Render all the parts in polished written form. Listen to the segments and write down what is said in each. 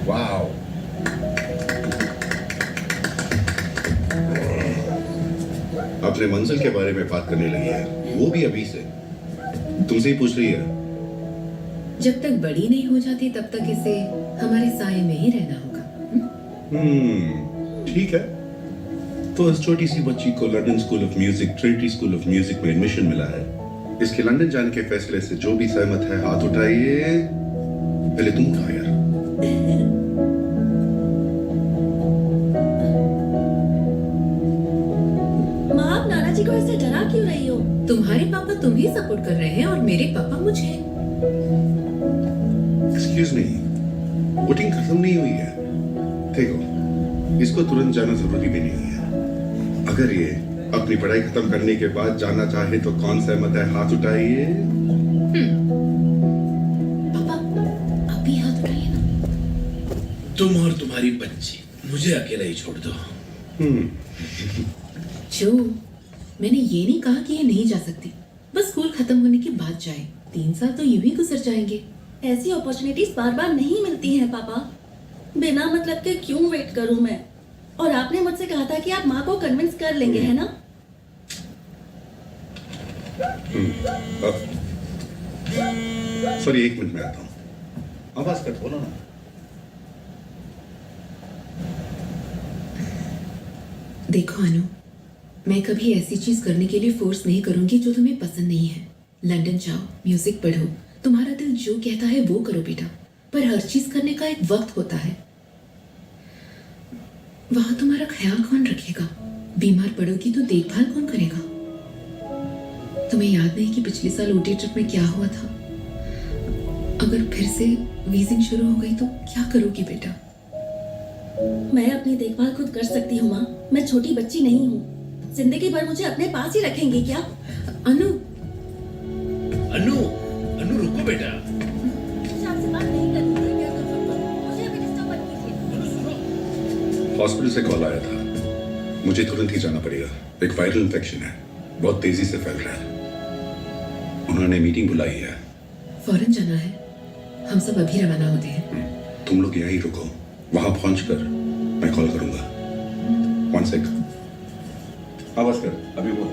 Wow. अपने मंजिल के बारे में बात करने लगी है, वो भी अभी से। तुमसे ही पूछ रही है। जब तक बड़ी नहीं हो जाती तब तक इसे हमारे साए में ही रहना होगा। ठीक है। तो इस छोटी सी बच्ची को London school of music, Trinity school of music में एडमिशन मिला है। इसके लंदन जाने के फैसले से जो भी सहमत है हाथ उठाइए। पहले तुम उठाओ यार। माँ, आप नाना जी को ऐसे डरा क्यों रही हो? तुम्हारे पापा तुम्हें सपोर्ट कर रहे हैं और मेरे पापा मुझे। एक्सक्यूज मी, वोटिंग खत्म नहीं हुई है। देखो, इसको तुरंत जाना जरूरी भी नहीं है। अगर ये अपनी पढ़ाई खत्म करने के बाद जाना चाहे तो कौन सहमत है? हाथ उठाइए। पापा, आप भी हाथ उठाइए ना। तुम और तुम्हारी बच्ची मुझे अकेला ही छोड़ दो। जो मैंने ये नहीं कहा कि ये नहीं जा सकती, बस स्कूल खत्म होने के बाद जाए। 3 साल तो यूं ही गुजर जाएंगे। ऐसी अपॉर्चुनिटीज बार बार नहीं मिलती हैं पापा। बिना मतलब के क्यों वेट करूं मैं? और आपने मुझसे कहा था कि आप माँ को कन्विंस कर लेंगे, है ना? सॉरी, 1 मिनट में आता हूँ। आवाज कर, बोलो ना। देखो अनु, मैं कभी ऐसी चीज करने के लिए फोर्स नहीं करूंगी जो तुम्हें पसंद नहीं है। लंदन जाओ, म्यूजिक पढ़ो, तुम्हारा दिल जो कहता है वो करो बेटा। पर हर चीज करने का एक वक्त होता है। वहां तुम्हारा ख्याल कौन रखेगा? बीमार पड़ोगी तो देखभाल कौन करेगा? तुम्हें याद नहीं कि पिछले साल ओटी ट्रिप में क्या हुआ था? अगर फिर से वीजिंग शुरू हो गई तो क्या करोगी बेटा? मैं अपनी देखभाल खुद कर सकती हूँ माँ। मैं छोटी बच्ची नहीं हूँ। जिंदगी भर मुझे अपने पास ही रखेंगी क्या? अनु, अनु, अनु रुको बेटा। मुझे आपसे बात नहीं करनी है, क्या कर सकता हूँ? मुझे अभी डिस्टर्ब मत कीजिए। अनु सुनो। हॉस्पिटल से कॉल आया था, मुझे तुरंत ही जाना पड़ेगा। एक वायरल इन्फेक्शन है, बहुत तेजी से फैल रहा है। उन्होंने मीटिंग बुलाई है। फौरन जाना है। हम सब अभी रवाना होते हैं। तुम लोग यहीं रुको, वहां पहुंचकर मैं कॉल करूंगा। 1 सेक। आवाज कर, अभी बोल।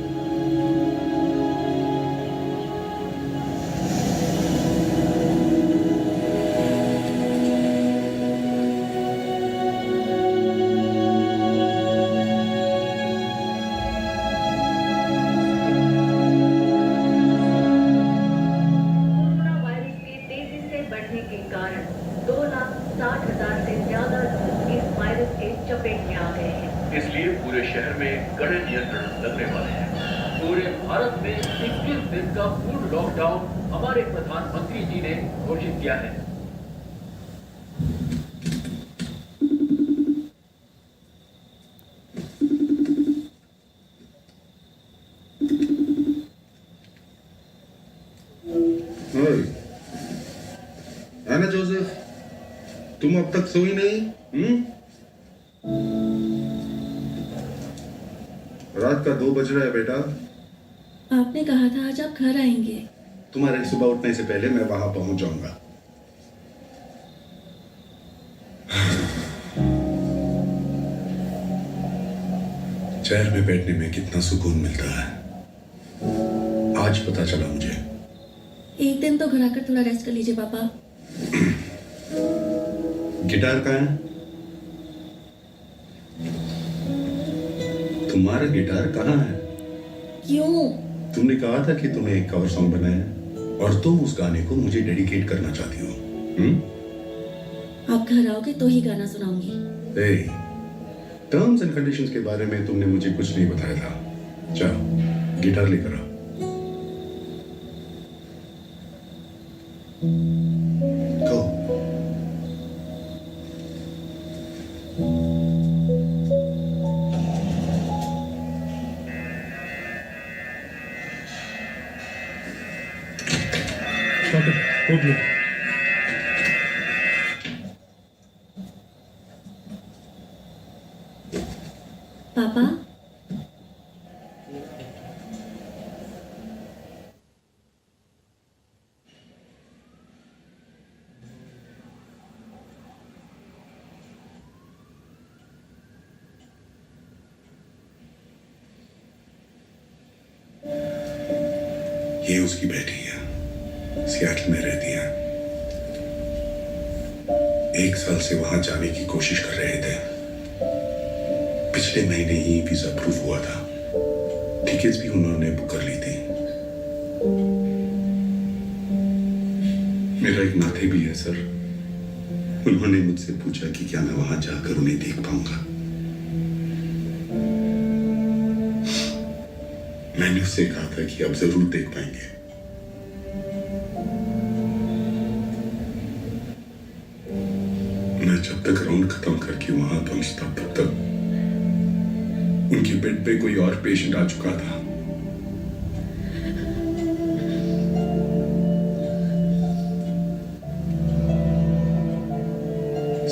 कोरोना वायरस के तेजी से बढ़ने के कारण 2,60,000 से ज्यादा लोग इस वायरस के चपेट में आ गए हैं। इसलिए पूरे शहर में कड़े नियंत्रण लगने वाले हैं। पूरे भारत में 21 दिन का पूर्ण लॉकडाउन हमारे प्रधानमंत्री जी ने घोषित किया है। एना जोसेफ, तुम अब तक सोई नहीं? रात का 2 बज रहा है बेटा। आपने कहा था आज आप घर आएंगे। तुम्हारे सुबह उठने से पहले मैं वहां पहुंच जाऊंगा। चेयर में बैठने में कितना सुकून मिलता है, आज पता चला मुझे। एक दिन तो घर आकर थोड़ा रेस्ट कर लीजिए पापा। गिटार कहाँ है? तुम्हारा गिटार कहाँ है? क्यों? तुमने कहा था कि तुम्हें एक कवर सॉन्ग बनाया है और तुम उस गाने को मुझे डेडिकेट करना चाहती हो। आप घर आओगे तो ही गाना सुनाऊंगी। टर्म्स एंड कंडीशंस के बारे में तुमने मुझे कुछ नहीं बताया था। जाओ, गिटार लेकर आओ। Go. Stop it. Hold me. पापा, ये उसकी बेटी है, सियाटल में रहती है। 1 साल से वहां जाने की कोशिश कर रहे थे। पिछले महीने ही वीजा अप्रूव हुआ था। टिकट्स भी उन्होंने बुक कर ली थी। मेरा एक नाते भी है सर। उन्होंने मुझसे पूछा कि क्या मैं वहां जाकर उन्हें देख पाऊंगा। मैंने उससे कहा था कि आप जरूर देख पाएंगे। मैं जब तक राउंड खत्म करके वहां पहुंचता तब तक उनके बेड पे कोई और पेशेंट आ चुका था।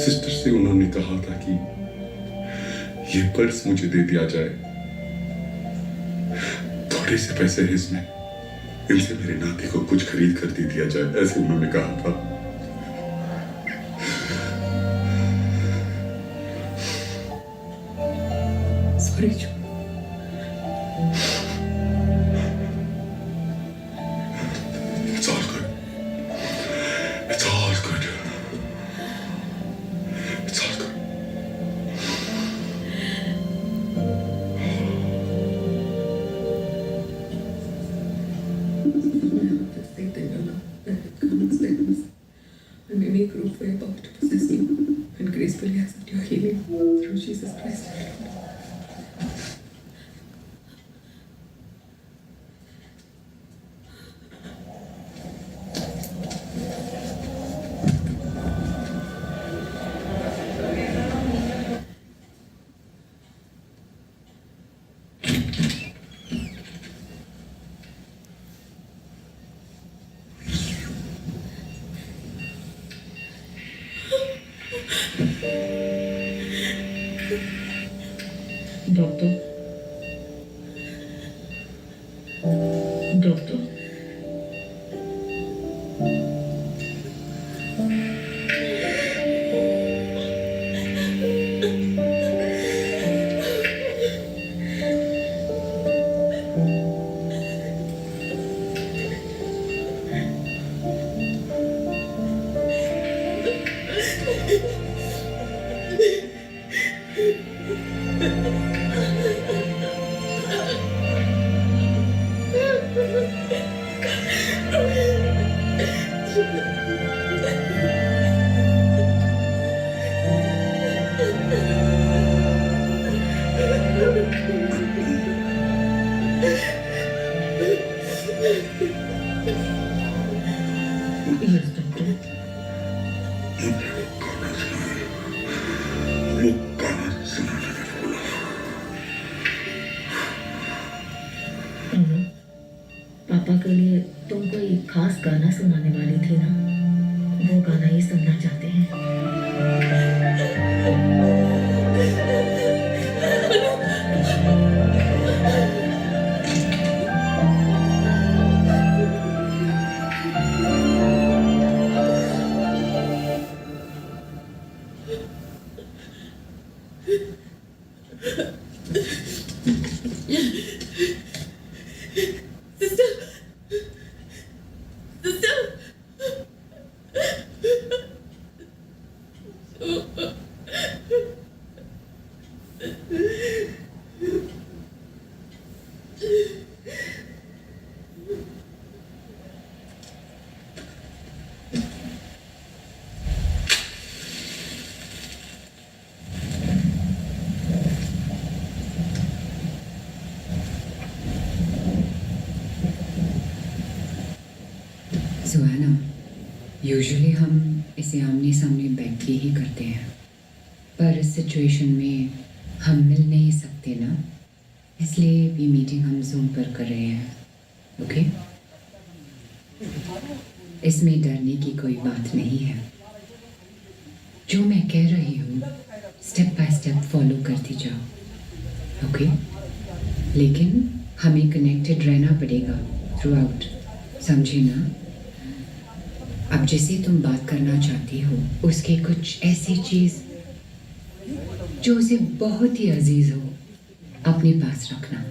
सिस्टर से उन्होंने कहा था कि ये पर्स मुझे दे दिया जाए। थोड़े से पैसे हैं इसमें, इनसे मेरे नाते को कुछ खरीद कर दे दिया जाए, ऐसे उन्होंने कहा था। सॉरी जो, It's all good. It's all good. It's all good. Just think that your love, that it comes witness. I may make room for your power to possess you and gracefully accept your healing through Jesus Christ. our Lord. Doctor, doctor, yes doctor. वो गाना सुनाने में बोला। पापा के लिए तुम कोई खास गाना सुनाने वाली थी ना, वो गाना ही सुनना चाहते हैं। सुहाना, यूजुअली हम इसे आमने सामने बैठ के ही करते हैं, पर इस सिचुएशन में हम मिल नहीं सकते ना, इसलिए ये मीटिंग हम जूम पर कर रहे हैं। ओके? इसमें डरने की कोई बात नहीं है। जो मैं कह रही हूँ स्टेप बाय स्टेप फॉलो करती जाओ। ओके? लेकिन हमें कनेक्टेड रहना पड़ेगा थ्रू आउट, समझे ना? अब जिसे तुम बात करना चाहती हो उसकी कुछ ऐसी चीज जो उसे बहुत ही अजीज हो अपने पास रखना।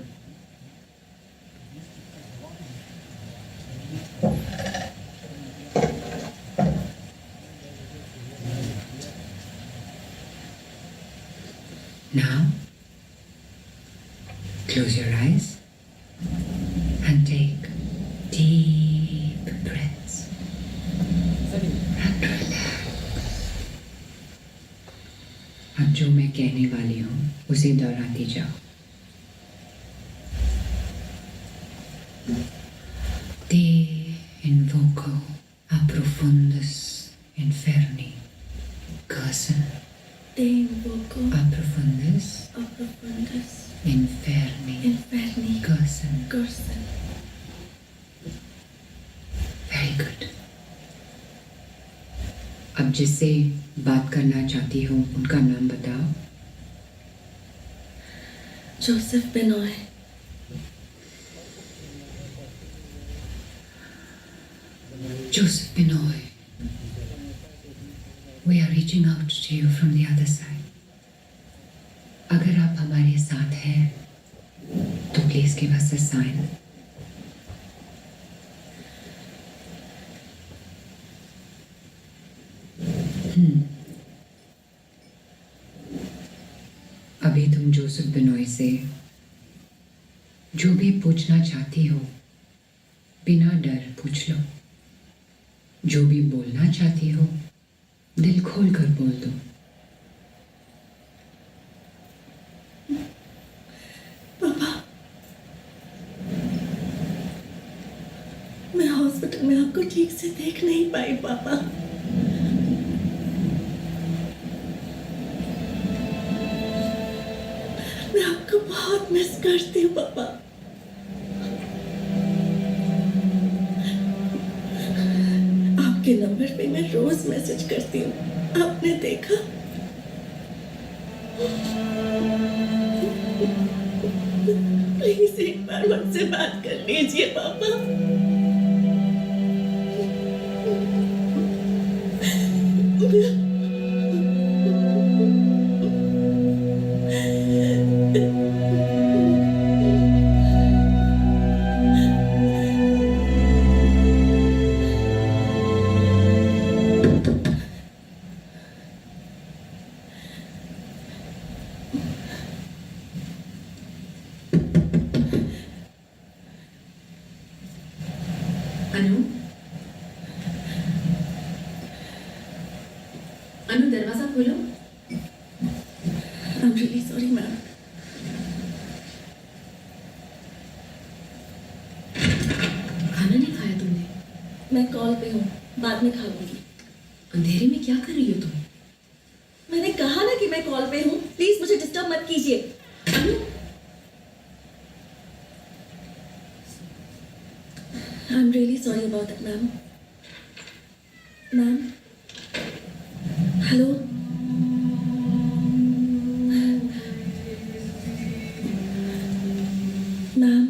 Now, close your eyes and take deep breaths and relax. अब जो मैं कहने वाली हूँ उसे दोहराती जाओ. Te invoco a profundus inferni, Gerson. Te invoco A profundus a profundus inferni, inferni Gerson. cursum. Very good. अब जिससे बात करना चाहती हो उनका नाम बताओ. Joseph Benoy. Joseph Benoy, we are reaching out to you from the other side. अगर आप हमारे साथ हैं तो please give us a sign. अभी तुम जोसेफ बिनॉय से जो भी पूछना चाहती हो बिना डर पूछ लो. जो भी बोलना चाहती हो दिल खोल कर बोल दो. पापा, मैं हॉस्पिटल में आपको ठीक से देख नहीं पाई पापा. मैं आपको बहुत मिस करती हूँ पापा. आपके नंबर पे मैं रोज मैसेज करती हूँ. आपने देखा? प्लीज एक बार मुझसे बात कर लीजिए पापा. अनु, अनु दरवाजा खोलो. I'm really sorry ma'am. खाना नहीं खाया तुमने? मैं कॉल पे हूँ, बाद में खा लूंगी. अंधेरे में क्या कर रही हो तुम? मैंने कहा ना कि मैं कॉल पे हूँ. प्लीज मुझे डिस्टर्ब मत कीजिए. अनु, I'm really sorry about it, ma'am. Ma'am? Hello? Ma'am?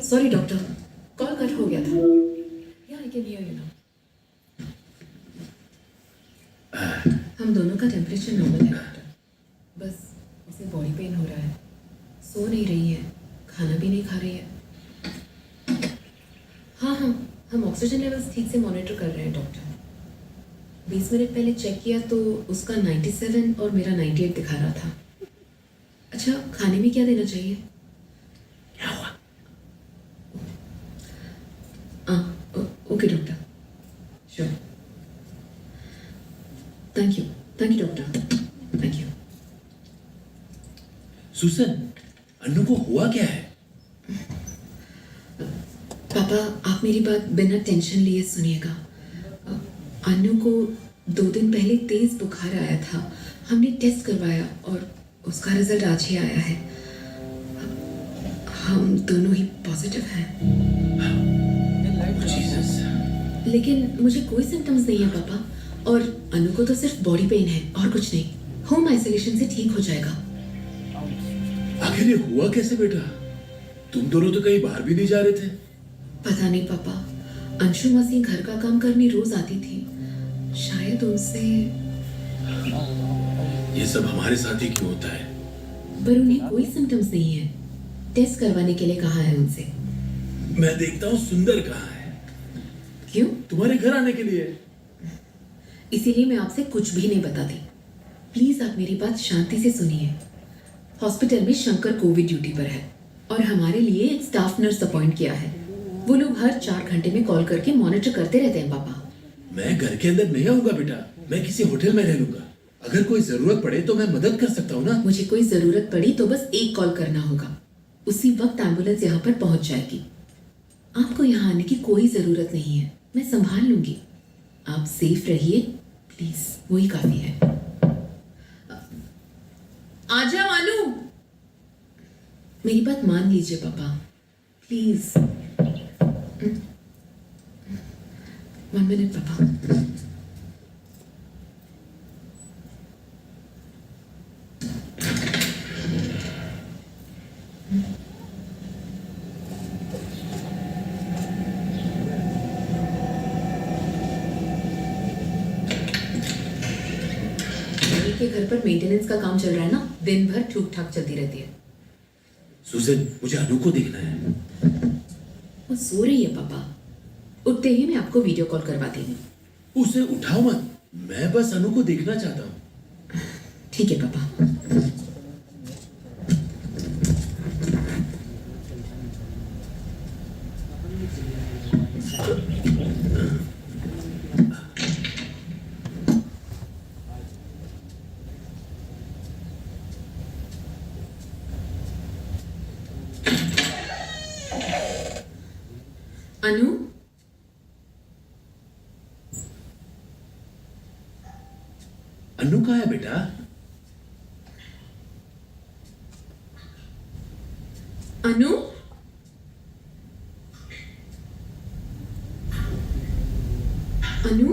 Sorry doctor, call cut हो गया था। या I can hear you now. हम दोनों का टेम्परेचर नॉर्मल है डॉक्टर, बस उसे बॉडी पेन हो रहा है, सो नहीं रही है, खाना भी नहीं खा रही है। हाँ, हम ऑक्सीजन लेवल्स ठीक से मॉनिटर कर रहे हैं डॉक्टर। 20 मिनट पहले चेक किया तो उसका 97 और मेरा 98 दिखा रहा था। अच्छा, खाने में क्या देना चाहिए? क्या हुआ? Okay doctor, sure. Thank you doctor, thank you. Susan, Annu को हुआ क्या है? पापा, आप मेरी बात बिना टेंशन लिए सुनिएगा। अन्नू को 2 दिन पहले तेज बुखार आया था। हमने टेस्ट करवाया और उसका रिजल्ट आज ही आया है। हम दोनों ही पॉजिटिव हैं। जीसस। लेकिन मुझे कोई सिम्टम्स नहीं है पापा, और अनु को तो सिर्फ बॉडी पेन है और कुछ नहीं। होम आइसोलेशन से ठीक हो जाएगा। आखिर ये हुआ कैसे बेटा? तुम दोनों तो कहीं बाहर भी नहीं जा रहे थे। पता नहीं पापा, अंशु मौसी घर का काम करने रोज आती थी, शायद उनसे। ये सब हमारे साथ ही क्यों होता है? पर उन्हें कोई सिम्टम्स नहीं है। टेस्ट करवाने के लिए कहा है उनसे। मैं देखता हूँ सुंदर कहाँ है। क्यों? तुम्हारे घर आने के लिए। इसीलिए मैं आपसे कुछ भी नहीं बताती। प्लीज आप मेरी बात शांति से सुनिए। हॉस्पिटल में शंकर कोविड ड्यूटी पर है और हमारे लिए एक स्टाफ नर्स अपॉइंट किया है। वो लोग हर 4 घंटे में कॉल करके मॉनिटर करते रहते हैं पापा। मैं घर के अंदर नहीं आऊंगा बेटा, मैं किसी होटल में रह लूंगा। अगर कोई जरूरत पड़े तो मैं मदद कर सकता हूँ ना। मुझे कोई जरूरत पड़ी तो बस एक कॉल करना होगा, उसी वक्त एम्बुलेंस यहाँ पर पहुंच जाएगी। आपको यहाँ आने की कोई जरूरत नहीं है, मैं संभाल लूंगी। आप सेफ रहिए प्लीज, वही काफी है। आ जाओ अनु। मेरी बात मान लीजिए पापा, प्लीज। 1 मिनट पापा। के घर पर मेंटेनेंस का काम चल रहा है ना, दिन भर ठूक ठाक चलती रहती है। सुजन, मुझे अनु को देखना है। वो सो रही है पापा, उठते ही मैं आपको वीडियो कॉल करवाती हूँ। उसे उठाओ मत, मैं बस अनु को देखना चाहता हूँ। ठीक है पापा। अनु, अनु कहाँ है बेटा? अनु, अनु,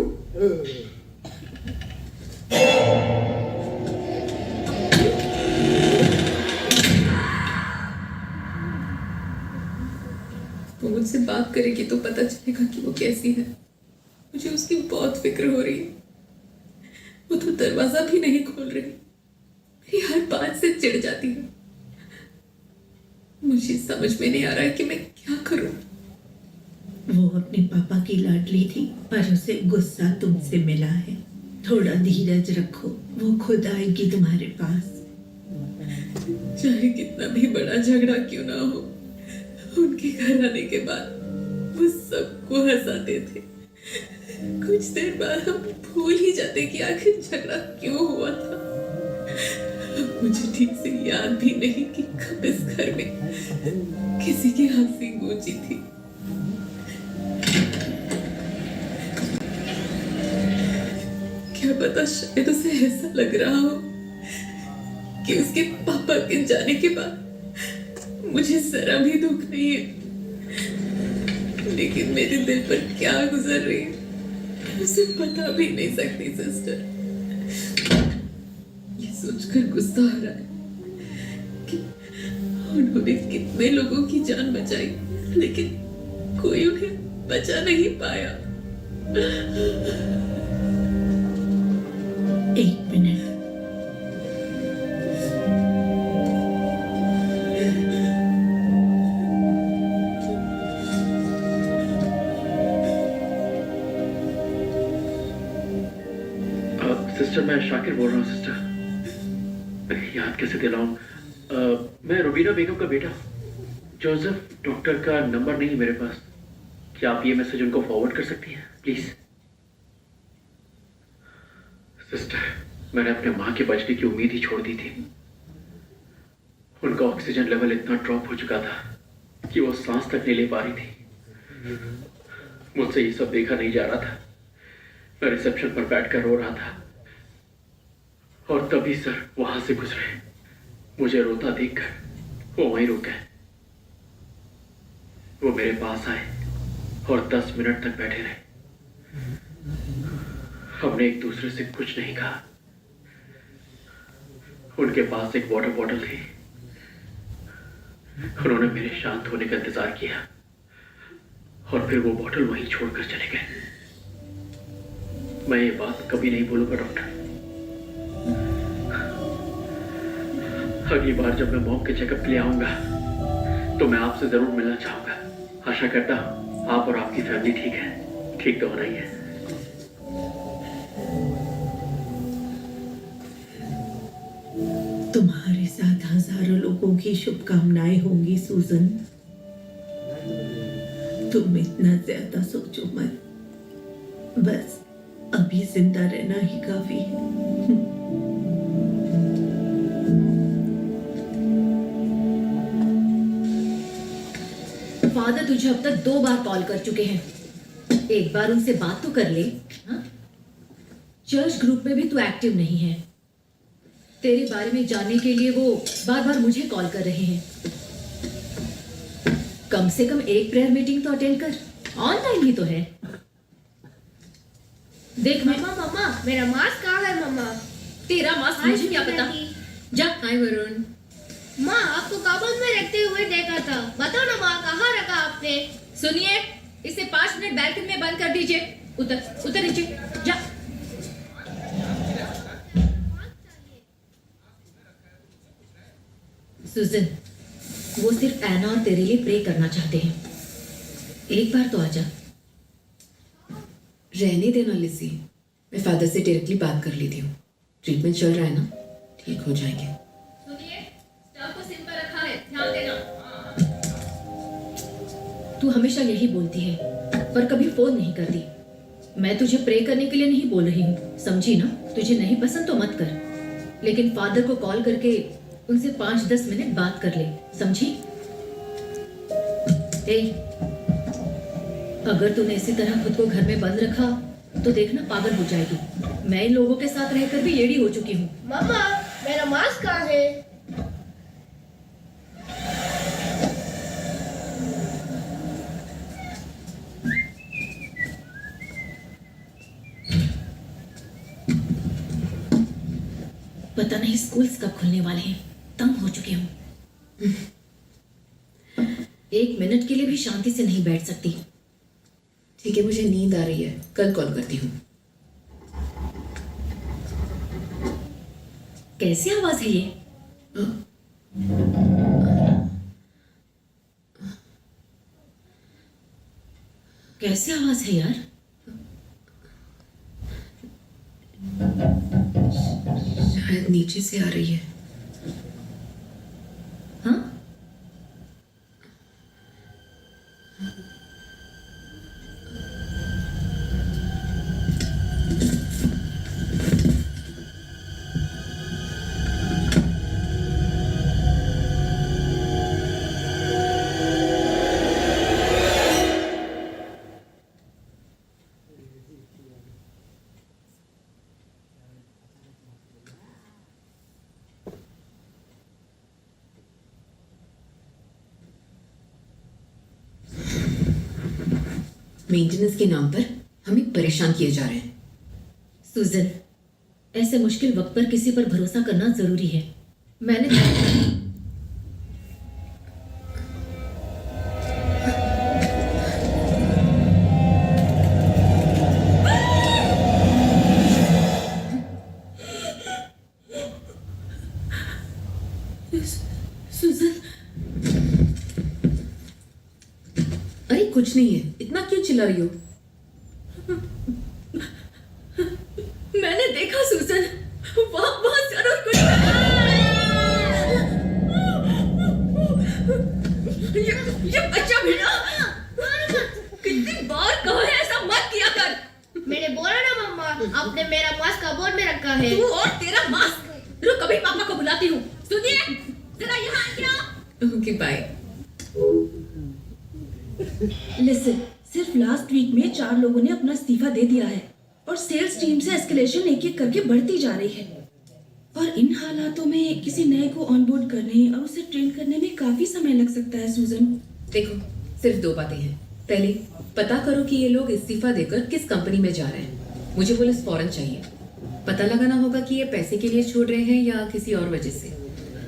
वो मुझसे बात करेगी तो पता चलेगा कि वो कैसी है। मुझे उसकी बहुत फिक्र हो रही है। वो तो दरवाजा भी नहीं खोल रही, मेरी हर बात से चिढ़ जाती है। मुझे समझ में नहीं आ रहा है कि मैं क्या करूं। वो अपने पापा की लाडली थी, पर उसे गुस्सा तुमसे मिला है। थोड़ा धीरज रखो, वो खुद आएगी तुम्हारे पास। चाहे कितना भी बड़ा झगड़ा क्यों ना हो, उनके घर आने के बाद वो सबको हंसाते थे। कुछ देर बाद हम भूल ही जाते कि आखिर झगड़ा क्यों हुआ था। मुझे ठीक से याद भी नहीं कि कब इस घर में किसी की हंसी गूंजी थी। क्या पता, शायद उसे ऐसा लग रहा हो कि उसके पापा के जाने के बाद मुझे जरा भी दुख नहीं है। लेकिन मेरे दिल पर क्या गुजर रही है उसे बता भी नहीं सकती सिस्टर। ये सोचकर गुस्सा आ रहा है उन्होंने कितने लोगों की जान बचाई, लेकिन कोई उन्हें बचा नहीं पाया। एक मिनट। सिस्टर, मैं शाकिर बोल रहा हूँ। सिस्टर, याद कैसे दिलाऊं? मैं रुबीना बेगम का बेटा जोसेफ। डॉक्टर का नंबर नहीं है मेरे पास। क्या आप ये मैसेज उनको फॉरवर्ड कर सकती हैं प्लीज? सिस्टर, मैंने अपने माँ के बचने की उम्मीद ही छोड़ दी थी। उनका ऑक्सीजन लेवल इतना ड्रॉप हो चुका था कि वो सांस तक नहीं ले पा रही थी। मुझसे ये सब देखा नहीं जा रहा था। मैं रिसेप्शन पर बैठकर रो रहा था और तभी सर वहां से गुजरे। मुझे रोता देखकर वो वहीं रुक गए। वो मेरे पास आए और 10 मिनट तक बैठे रहे। हमने एक दूसरे से कुछ नहीं कहा। उनके पास एक वाटर बॉटल थी। उन्होंने मेरे शांत होने का इंतजार किया और फिर वो बॉटल वहीं छोड़कर चले गए। मैं ये बात कभी नहीं भूलूंगा डॉक्टर। अगली बार जब मैं मॉम के चेकअप के लिए आऊंगा तो मैं आपसे जरूर मिलना चाहूंगा। आशा करता हूं आप और आपकी फैमिली ठीक है। ठीक तो होना ही है। तुम्हारे साथ हजारों लोगों की शुभकामनाएं होंगी सूजन। तुम इतना ज्यादा सोचो मत। बस अभी जिंदा रहना ही काफी है। फादर तुझे अब तक 2 बार कॉल कर चुके हैं। एक बार उनसे बात तो कर ले। हाँ? चर्च ग्रुप में भी तू एक्टिव नहीं है। तेरे बारे में जानने के लिए वो बार बार मुझे कॉल कर रहे हैं। कम से कम एक प्रेयर मीटिंग तो अटेंड कर। ऑनलाइन ही तो है। देख मम्मा मेरा मास्क कहाँ है मम्मा? तेरा मास्क मुझे क्या पता। जा। हाय वरुण। माँ आपको कबर्ड में रखते हुए देखा था। बताओ ना माँ, कहाँ रखा आपने? सुनिए, इसे 5 मिनट बैल्कनी में बंद कर दीजिए। उतर नीचे जा। सुजन, वो सिर्फ एना और तेरे लिए प्रे करना चाहते हैं। एक बार तो आजा। रहने देना लिज़ी, मैं फादर से डायरेक्टली बात कर लेती हूँ। ट्रीटमेंट चल रहा है ना, ठीक हो जाएंगे। सुनिए, स्टव को सिम पर रखा है, ध्यान देना। तू हमेशा यही बोलती है पर कभी फोन नहीं करती। मैं तुझे प्रे करने के लिए नहीं बोल रही हूँ, समझी ना? तुझे नहीं पसंद तो मत कर, लेकिन फादर को कॉल करके उनसे 5-10 मिनट बात कर ले, समझी? अगर तूने इसी तरह खुद को घर में बंद रखा तो देखना पागल हो जाएगी। मैं इन लोगों के साथ रहकर भी येड़ी हो चुकी हूँ। मम्मा मेरा मास्क कहाँ है? पता नहीं स्कूल्स कब खुलने वाले हैं। तंग हो चुकी हूँ। 1 मिनट के लिए भी शांति से नहीं बैठ सकती। ठीक है, मुझे नींद आ रही है, कल कॉल करती हूँ। कैसी आवाज है ये? कैसी आवाज है यार? शायद नीचे से आ रही है। हाँ? मेंटेनेंस के नाम पर हमें परेशान किए जा रहे हैं। सुजन, ऐसे मुश्किल वक्त पर किसी पर भरोसा करना जरूरी है। मैंने सुजन, अरे कुछ नहीं है, इतना क्यों चिल्ला रही हो? मैंने देखा सुजन, वहाँ जरूर कुछ ये बच्चा बेटा, कितनी बार कहा है ऐसा मत किया कर। मैंने बोला ना मम्मा, आपने मेरा मास्क कबोर्ड में रखा है। तू और तेरा मास्क। रुक, अभी पापा को बुलाती हूँ। सुनिए, जरा यहाँ आइए। Okay bye. लिसन, सिर्फ लास्ट वीक में 4 लोगों ने अपना इस्तीफा दे दिया है और सेल्स टीम से एस्केलेशन एक एक करके बढ़ती जा रही है। और इन हालातों में किसी नए को ऑनबोर्ड करने और उसे ट्रेन करने में काफी समय लग सकता है सुजन। देखो, सिर्फ 2 बातें हैं। पहले पता करो कि ये लोग इस्तीफा देकर किस कंपनी में जा रहे हैं। मुझे पुलिस फौरन चाहिए। पता लगाना होगा कि ये पैसे के लिए छोड़ रहे हैं या किसी और वजह से।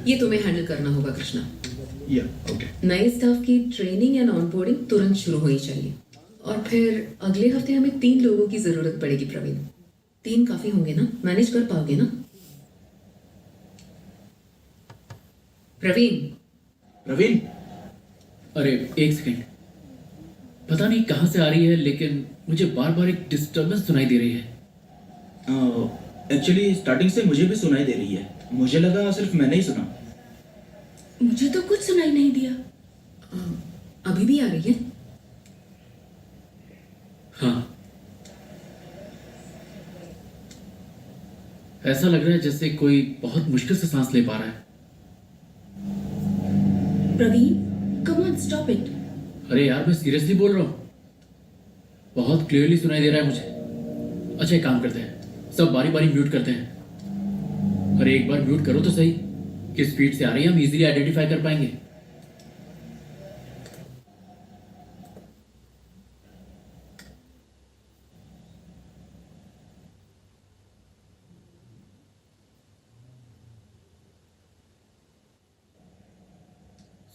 ये तुम्हें हैंडल करना होगा कृष्णा। या ओके। नए स्टाफ की ट्रेनिंग एंड ऑनबोर्डिंग तुरंत शुरू होनी चाहिए। और फिर अगले हफ्ते हमें 3 लोगों की जरूरत पड़ेगी प्रवीण। 3 काफी होंगे ना? मैनेज कर पाओगे ना प्रवीण? प्रवीण, अरे एक सेकंड, पता नहीं कहाँ से आ रही है लेकिन मुझे बार बार एक डिस्टर्बेंस सुनाई दे रही है। एक्चुअली स्टार्टिंग से मुझे भी सुनाई दे रही है। मुझे लगा सिर्फ मैंने ही सुना। मुझे तो कुछ सुनाई नहीं दिया। अभी भी आ रही है? हाँ, ऐसा लग रहा है जैसे कोई बहुत मुश्किल से सांस ले पा रहा है। Praveen, come on, stop it. अरे यार, मैं सीरियसली बोल रहा हूँ, बहुत क्लियरली सुनाई दे रहा है मुझे। अच्छा, एक काम करते हैं, सब बारी बारी म्यूट करते हैं। अरे एक बार म्यूट करो तो सही, किस स्पीड से आ रही है हम इजीली आइडेंटिफाई कर पाएंगे।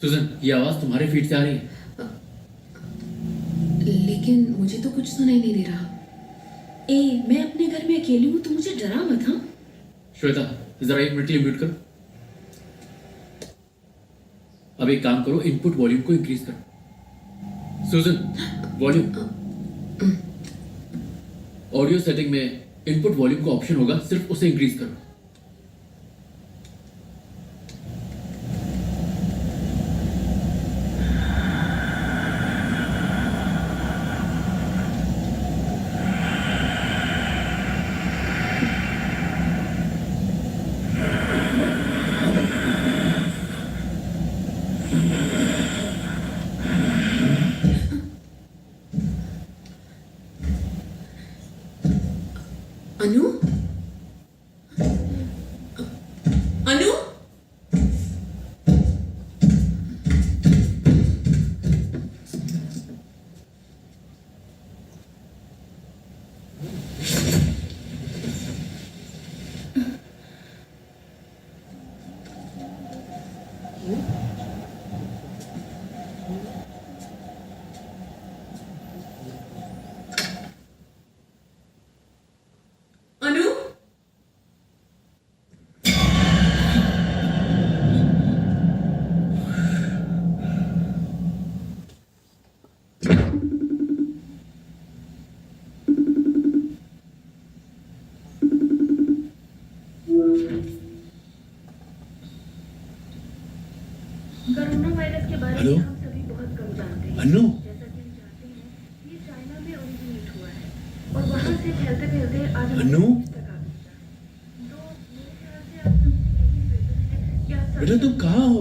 सुजन, ये आवाज तुम्हारे फीड से आ रही है। लेकिन मुझे तो कुछ सुनाई नहीं दे रहा। मैं अपने घर में अकेली हूँ, तो मुझे डरा मत। हाँ श्वेता, जरा 1 मिनट के लिए म्यूट करो। अब एक काम करो, इनपुट वॉल्यूम को इंक्रीज करो। सुजन, वॉल्यूम। ऑडियो सेटिंग में इनपुट वॉल्यूम का ऑप्शन होगा, सिर्फ उसे इंक्रीज करो। अनु? अनु? अनु? कोरोना वायरस के बारे हेलो? में हम सभी बहुत कम जानते हैं। अनु? जैसा कि हम जानते हैं, ये चाइना में ओरिजिनेट हुआ है और वहां से फैलते फैलते आज अनु? हमारे देश तक आ गया। तो मेरे ख्याल से आप सबसे यही बेहतर है कि आप सब बेटा, तुम कहाँ हो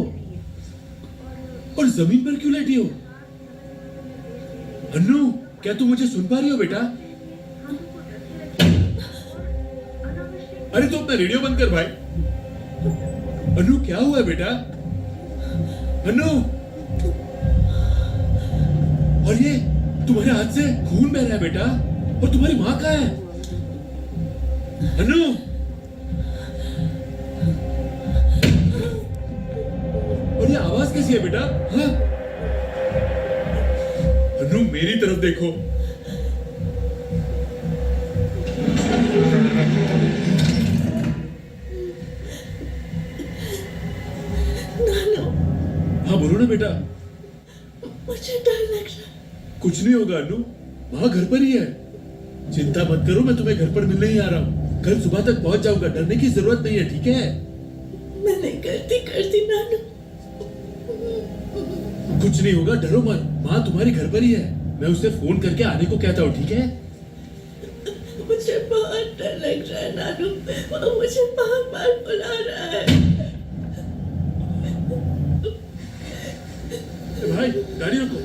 और जमीन पर क्यों लेटी हो? अनु, क्या तुम मुझे सुन पा रही हो बेटा? अरे तो अपना रेडियो बंद कर भाई। अनु, क्या हुआ है बेटा? अनु, और ये तुम्हारे हाथ से खून बह रहा है बेटा, और तुम्हारी माँ कहाँ है? अनु, और ये आवाज कैसी है बेटा? हाँ? अनु, मेरी तरफ देखो। नानो, हाँ बोलो ना बेटा। मुझे डर लग रहा है। कुछ नहीं होगा अनु, माँ घर पर ही है। चिंता मत करो, मैं तुम्हें घर पर मिलने ही आ रहा हूँ। कल सुबह तक पहुंच जाऊंगा, डरने की जरूरत नहीं है, ठीक है? मैं नहीं करती नानू। कुछ नहीं होगा, डरो मत। माँ तुम्हारी घर पर ही है, मैं उसे फोन करके आने को कहता हूँ, ठीक है? मुझे बहुत डर लग रहा है नानू, वो मुझे बार बार बुला रहा है। भाई गाड़ी रोको।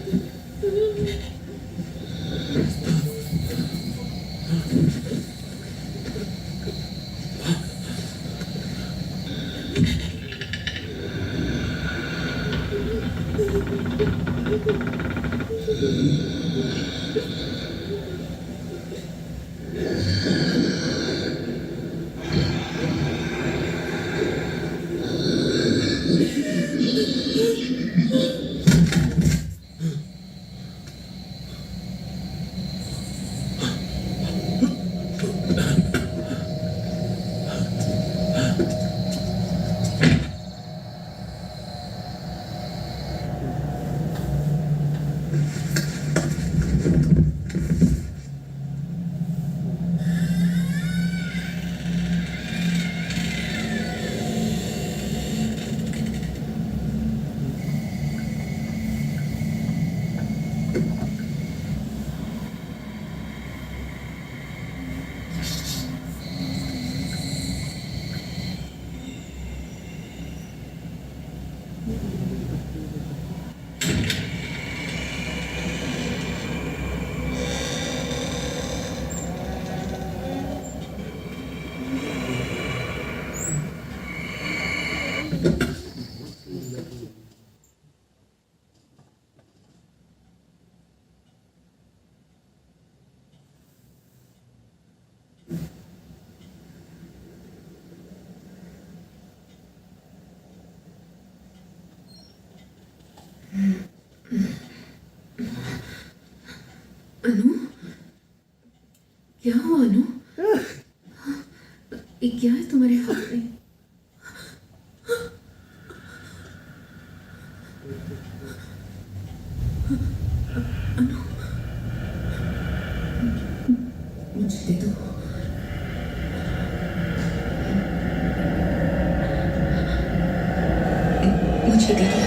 अनु, क्या हुआ अनु? ये क्या है तुम्हारे हाथ में? अनु, मुझे दे दो। मुझे दे दो।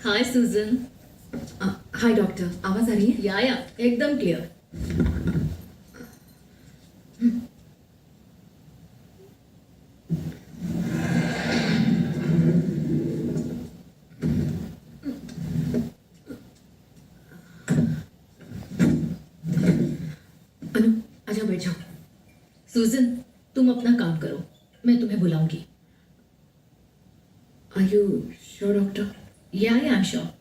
हाय सुजन। हाय डॉक्टर, आवाज आ रही है? या एकदम क्लियर। अनु, आजा बैठ जाओ। सुजन, तुम अपना काम करो, मैं तुम्हें बुलाऊंगी। Are you sure doctor? या आई एम श्योर।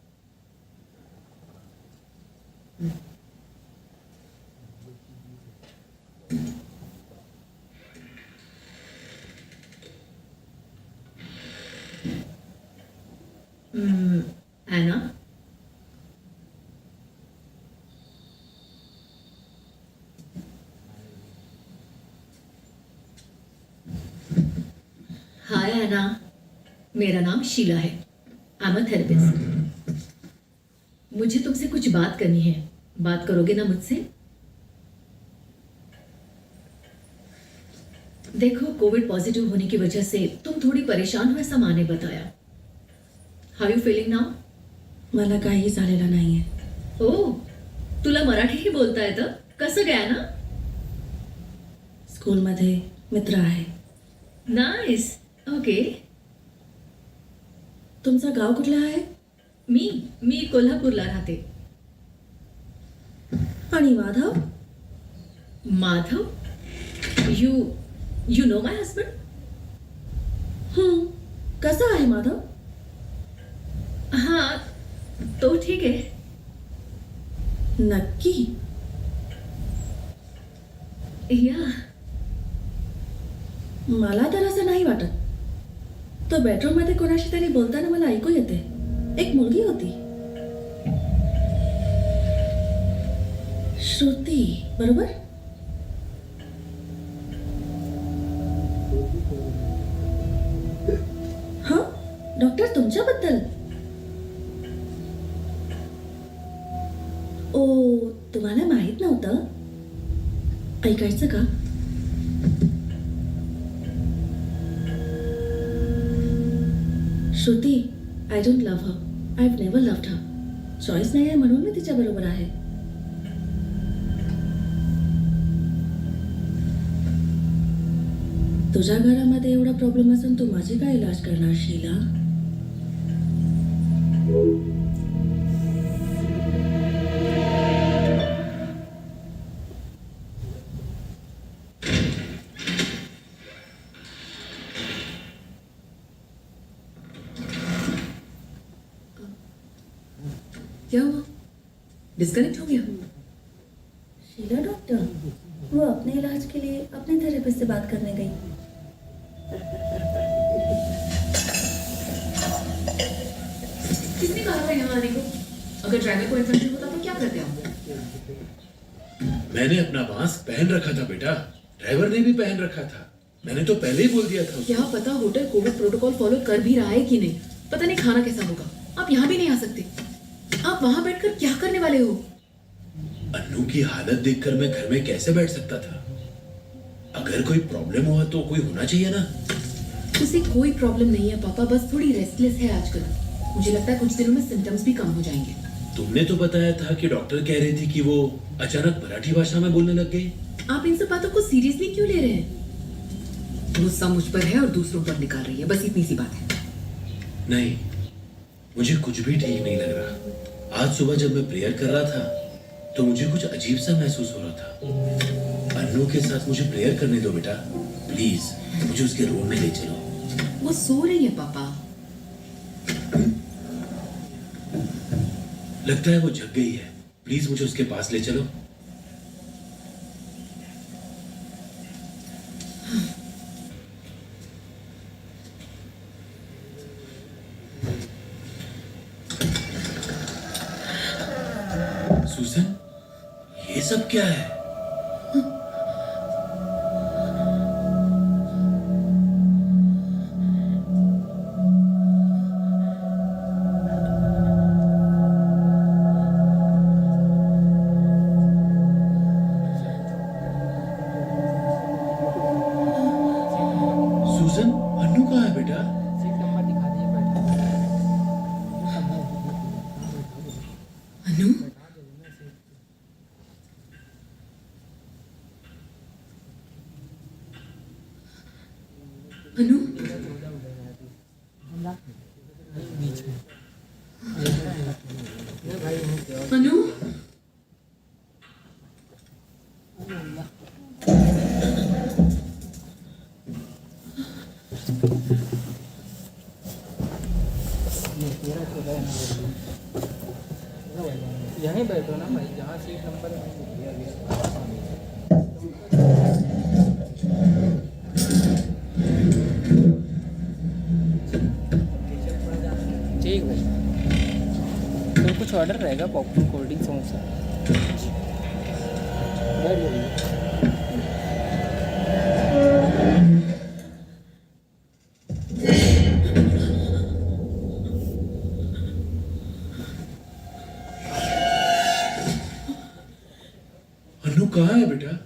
एना, हाय एना, मेरा नाम शीला है। I am a therapist. मुझे तुमसे कुछ बात करनी है, बात करोगे ना मुझसे? देखो, कोविड पॉजिटिव होने की वजह से तुम थोडी परेशान हो ऐसा माँ ने बताया। How you feeling now? मला काही झालेलं नाहीये. ओ, तुला मराठीही बोलता येतं? कसं काय ना? स्कूलमध्ये मित्र आहे. नाइस. ओके. तुमचं गाव कुठलं आहे? मी कोल्हापूरला राहते. आणि Madhav? Madhav? You know my husband? कसा आहे माधव? हाँ तो ठीक है. नक्की? या मला तर असं नाही वाटत. तो बेडरूम मध्ये कोणाशी तरी बोलताना मला ऐकू येते. एक मुलगी होती. श्रुती, बरोबर? हा, डॉक्टर तुमच्याबद्दल. ओ, तुम्हाला माहित नव्हतं? ऐकायचं का? Shruti, I don't love her. I have never loved her. Choice नाही आहे म्हणून मी तिच्या बरोबर आहे. तुझ्या घरामध्ये एवढा प्रॉब्लेम असून तू माझी काय इलाज करणार शीला? क्या हुआ? डिस्कनेक्ट हो गया? शीला डॉक्टर, वो अपने इलाज के लिए अपने थेरेपिस्ट से बात करने गई. किसने कहा था यहाँ आने को? अगर ड्राइवर को इन्फेक्शन होता तो क्या करते आप? मैंने अपना मास्क पहन रखा था बेटा, ड्राइवर ने भी पहन रखा था. मैंने तो पहले ही बोल दिया था उसको. क्या पता होटल कोविड प्रोटोकॉल फॉलो कर भी रहा है कि नहीं. पता नहीं खाना कैसा होगा. आप यहाँ भी नहीं आ सकते. आप वहां बैठकर क्या करने वाले हो? अन्नू की हालत देखकर मैं घर में कैसे बैठ सकता था? अगर कोई प्रॉब्लम हुआ तो कोई होना चाहिए ना. उसे कोई प्रॉब्लम नहीं है पापा, बस थोड़ी रेस्टलेस है आजकल. मुझे लगता है कुछ दिनों में सिम्टम्स भी कम हो जाएंगे. तुमने तो बताया था कि डॉक्टर कह रही थी कि वो अचानक मराठी भाषा में बोलने लग गई. आप इन सब बातों को सीरियसली क्यों ले रहे हैं? गुस्सा मुझ पर है और दूसरों पर निकाल रही है, बस इतनी सी बात है. नहीं, मुझे कुछ भी ठीक नहीं लग रहा. आज सुबह जब मैं प्रेयर कर रहा था तो मुझे कुछ अजीब सा महसूस हो रहा था. अन्नू के साथ मुझे प्रेयर करने दो बेटा, प्लीज. मुझे उसके रूम में ले चलो. वो सो रही है पापा. लगता है वो जग गई है. प्लीज मुझे उसके पास ले चलो. सुसन, ये सब क्या है? सुसन, अन्नू कहाँ है बेटा? अनु, अनु, अनु, यहीं बैठो ना भाई, जहाँ सीट नंबर ठीक भाई. तो कुछ ऑर्डर रहेगा, पॉपकॉर्न, कोल्ड ड्रिंक, समोसा. बैठ जाइए. अन्नू कहाँ है बेटा?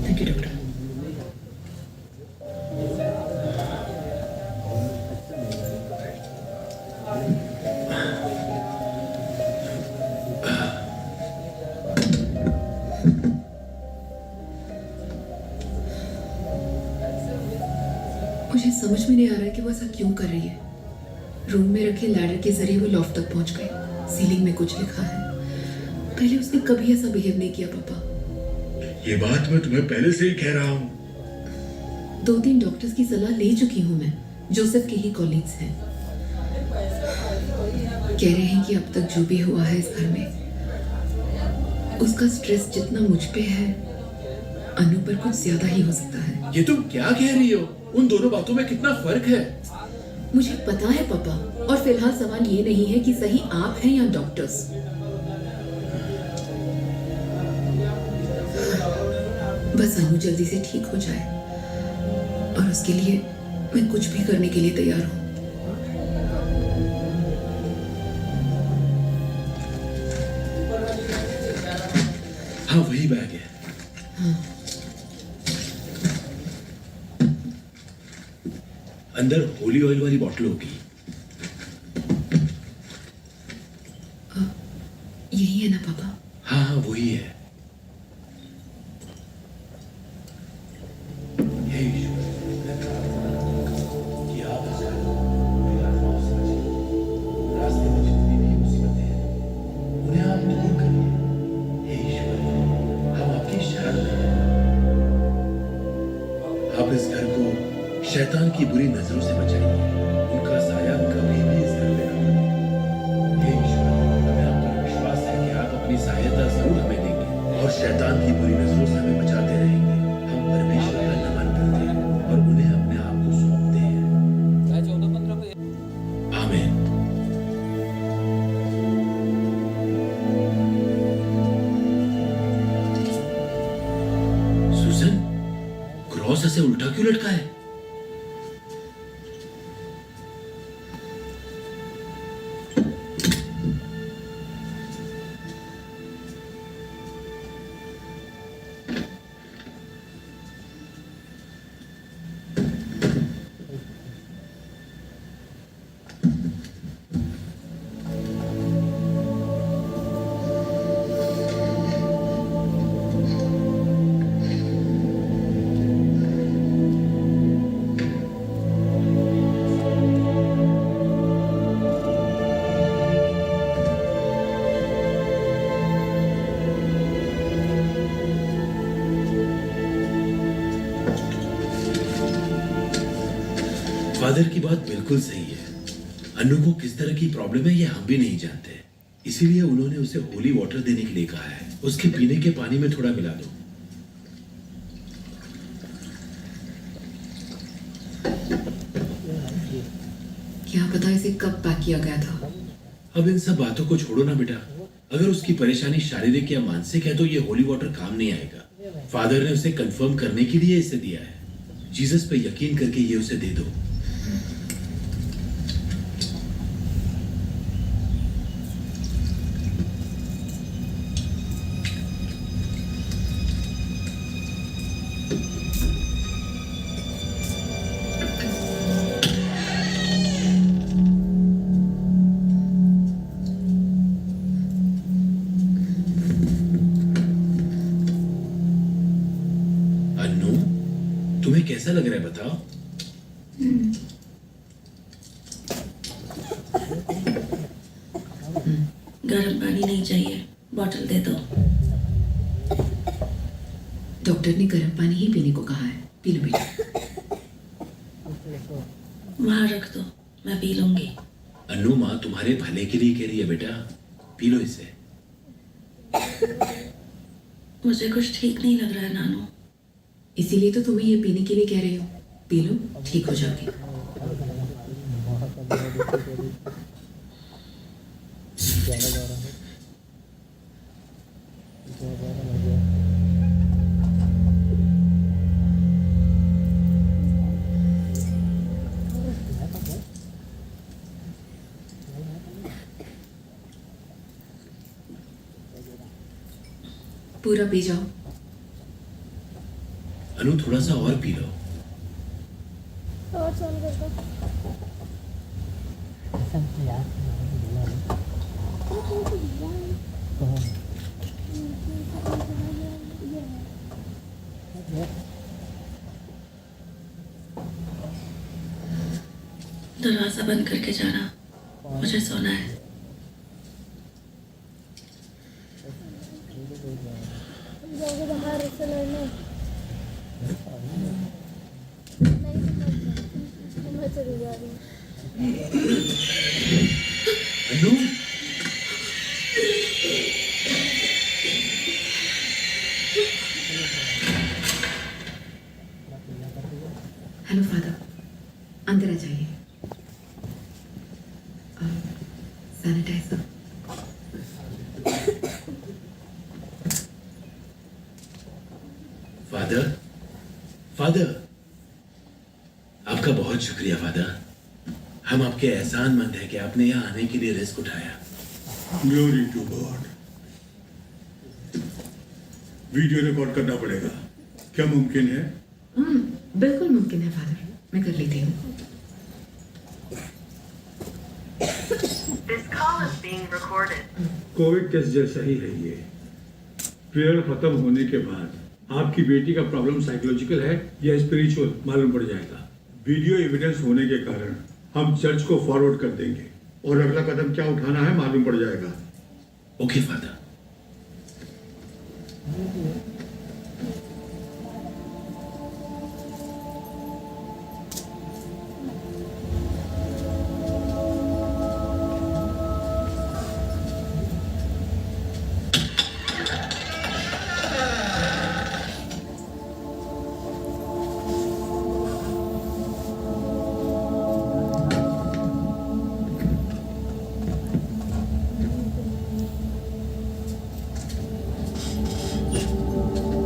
Thank you doctor. मुझे समझ में नहीं आ रहा है कि वो ऐसा क्यों कर रही है। रूम में रखे लैडर के जरिए वो लॉफ्ट तक पहुंच गई। सीलिंग में कुछ लिखा है। पहले उसने कभी ऐसा बिहेव नहीं किया पापा। ये बात मैं तुम्हें पहले से ही कह रहा हूँ। 2-3 डॉक्टर्स की सलाह ले चुकी हूँ मैं। जोसेफ के ही कॉलीग्स हैं। कह रहे हैं कि अब तक जो भी हुआ है इस घर में, उसका स्ट्रेस जितना मुझ पे है, अनु पर कुछ ज्यादा ही हो सकता है। ये तुम क्या कह रही हो? उन दोनों बातों में कितना फर्क है। मुझे पता है पापा, और फिलहाल सवाल ये नहीं है कि सही आप हैं या डॉक्टर्स। बस अनु जल्दी से ठीक हो जाए, और उसके लिए मैं कुछ भी करने के लिए तैयार हूँ। हाँ, वही बैग है। हाँ। अंदर होली ऑयल वाली बॉटल होगी। यही है ना पापा? हाँ हाँ, वही है। शैतान की बुरी नजरों से बचाइए। उनका साया कभी भी इस घर में न पड़े। हे ईश्वर, हमें आप पर विश्वास है कि आप अपनी सहायता जरूर हमें देंगे और शैतान की बुरी नजरों से हमें बचाते रहेंगे। हम परमेश्वर का नमन करते हैं और उन्हें अपने आप को सौंपते हैं। आमीन। सुजन, क्रॉस ऐसे उल्टा क्यों लटका है? फादर की बात बिल्कुल सही है। अनु को किस तरह की प्रॉब्लम है ये हम भी नहीं जानते, इसीलिए उन्होंने उसे होली वाटर देने के लिए कहा है। उसके पीने के पानी में थोड़ा मिला दो। क्या पता इसे कब पैक किया गया था। अब इन सब बातों को छोड़ो ना बेटा। अगर उसकी परेशानी शारीरिक या मानसिक है तो ये होली वाटर काम नहीं आएगा। फादर ने उसे कंफर्म करने के लिए इसे दिया है। जीसस पे यकीन करके ये उसे दे दो। तुम्हें कैसा लग रहा है बताओ? गर्म पानी नहीं चाहिए, बॉटल दे दो। डॉक्टर ने गर्म पानी ही पीने को कहा है। पी लो बेटा। वहां रख दो, मैं पी लूंगी। अनु, माँ तुम्हारे भले के लिए कह रही है बेटा, पी लो इसे। मुझे कुछ ठीक नहीं लग रहा है नानू। इसीलिए तो तुम्हें ये पीने के लिए कह रही हो। पी लो, ठीक हो जाओगे। पूरा पी जाओ। अनु, थोड़ा सा और पी लो। दरवाजा बंद करके जाना, मुझे सोना है। अनु, हेलो फादर, अंदर आ जाइए। सैनिटाइजर। फादर, फादर, आपका बहुत शुक्रिया फादर। हम आपके एहसानमंद हैं कि आपने यहाँ आने के लिए रिस्क उठाया। Glory to God. Video record करना पड़ेगा, क्या मुमकिन है? बिल्कुल मुमकिन है फादर, मैं कर लेती हूँ। This call is being recorded. Covid test जैसा ही है ये। प्रेयर खत्म होने के बाद आपकी बेटी का प्रॉब्लम साइकोलॉजिकल है या स्पिरिचुअल मालूम पड़ जाएगा। वीडियो एविडेंस होने के कारण हम चर्च को फॉरवर्ड कर देंगे और अगला कदम क्या उठाना है मालूम पड़ जाएगा। Okay father.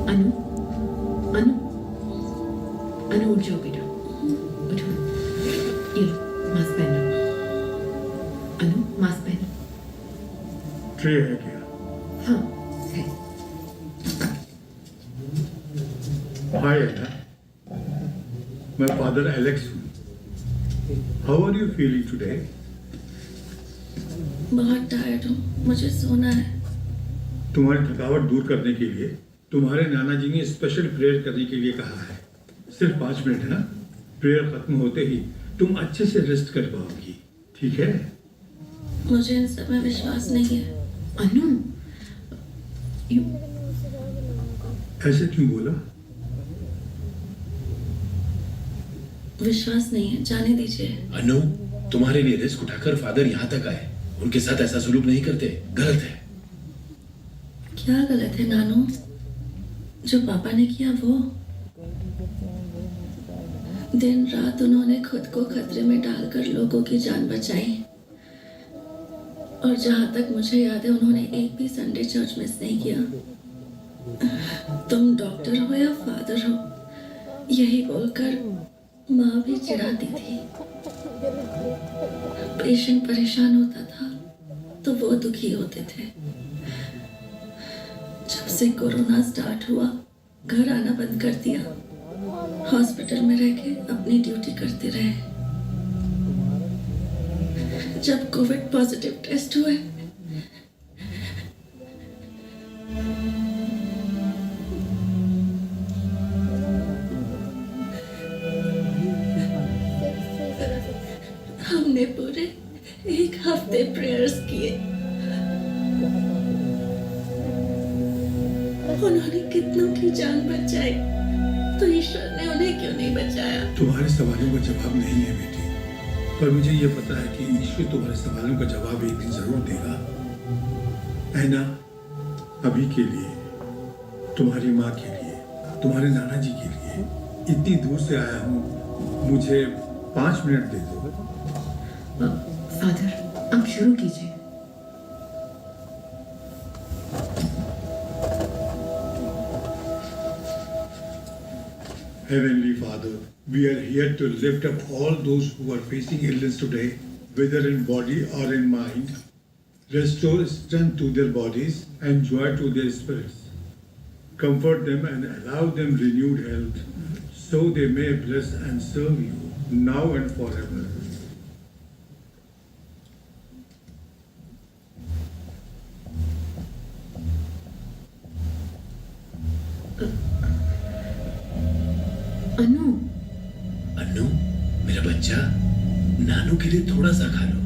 अनु, अनु, अनु उठ जाओ बेटा, उठो। ये लो, मास्क पहनो। अनु, मास्क पहनो। ट्रे है क्या? हाँ है। हाय अन्ना, मैं फादर एलेक्स हूँ। How are you feeling today? बहुत टायर्ड हूँ, मुझे सोना है। तुम्हारी थकावट दूर करने के लिए तुम्हारे नाना जी ने स्पेशल प्रेयर करने के लिए कहा है। सिर्फ 5 मिनट है ना? प्रेयर खत्म होते ही तुम अच्छे से रेस्ट कर पाओगी, ठीक है? मुझे इन सब में विश्वास नहीं है। अनु, ऐसे क्यों बोला? विश्वास नहीं है, जाने दीजिए। अनु, तुम्हारे लिए रिस्क उठाकर फादर यहाँ तक आए। उनके साथ ऐसा सुलूक नहीं करते, गलत है। क्या गलत है नानू? जो पापा ने किया वो। दिन रात उन्होंने खुद को खतरे में डालकर लोगों की जान बचाई। और जहां तक मुझे याद है उन्होंने एक भी संडे चर्च मिस नहीं किया। तुम डॉक्टर हो या फादर हो, यही बोलकर माँ भी चिढ़ाती थी। पेशेंट परेशान होता था तो वो दुखी होते थे। जब से कोरोना स्टार्ट हुआ, घर आना बंद कर दिया। हॉस्पिटल में रह के अपनी ड्यूटी करते रहे। जब कोविड पॉजिटिव टेस्ट हुए, हमने पूरे 1 हफ्ते प्रेयर्स किए। उन्होंने कितनों की जान बचाई, तो ईश्वर ने उन्हें क्यों नहीं बचाया? तुम्हारे सवालों का जवाब नहीं है बेटी, पर मुझे ये पता है कि ईश्वर तुम्हारे सवालों का जवाब एक दिन जरूर देगा। ऐना, अभी के लिए, तुम्हारी माँ के लिए, तुम्हारे नाना जी के लिए इतनी दूर से आया हूँ, मुझे 5 मिनट दे दो। फादर, आप शुरू कीजिए। Heavenly Father, we are here to lift up all those who are facing illness today, whether in body or in mind. Restore strength to their bodies and joy to their spirits. Comfort them and allow them renewed health, so they may bless and serve you now and forever. अनु, अनु, मेरा बच्चा, नानू के लिए थोड़ा सा खा लो।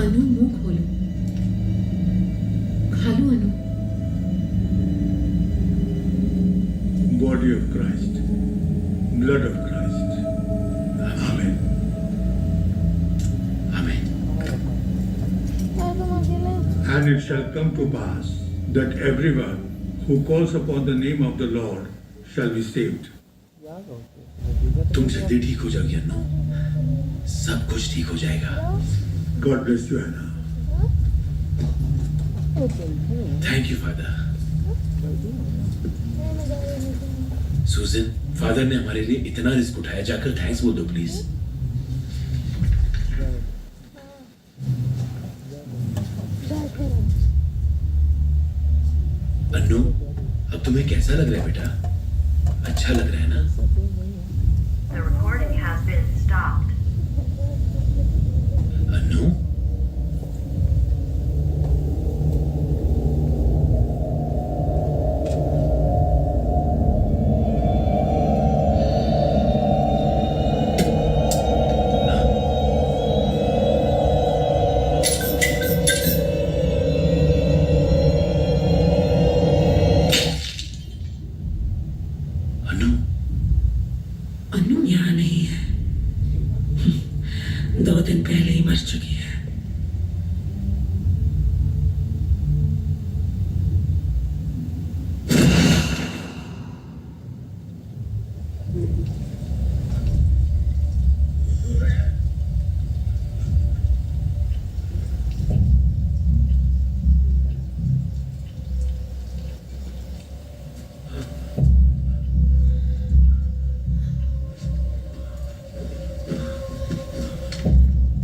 अनु मुंह खोलो, खा लो अनु। Body of Christ, blood of Christ. Amen. Amen. And it shall come to pass that everyone who calls upon the name of the Lord shall be saved. तुम जल्दी ठीक हो जाओगी अन्नू, सब कुछ ठीक हो जाएगा। God bless you, Anna. Thank you father. सूजन, फादर ने हमारे लिए इतना रिस्क उठाया, जाकर थैंक्स बोल दो प्लीज। अन्नू, अब तुम्हें कैसा लग रहा है बेटा? अच्छा लग रहा है ना? The recording has been stopped. Annu, Annu, अनु यहाँ नहीं है, 2 दिन पहले ही मर चुकी है।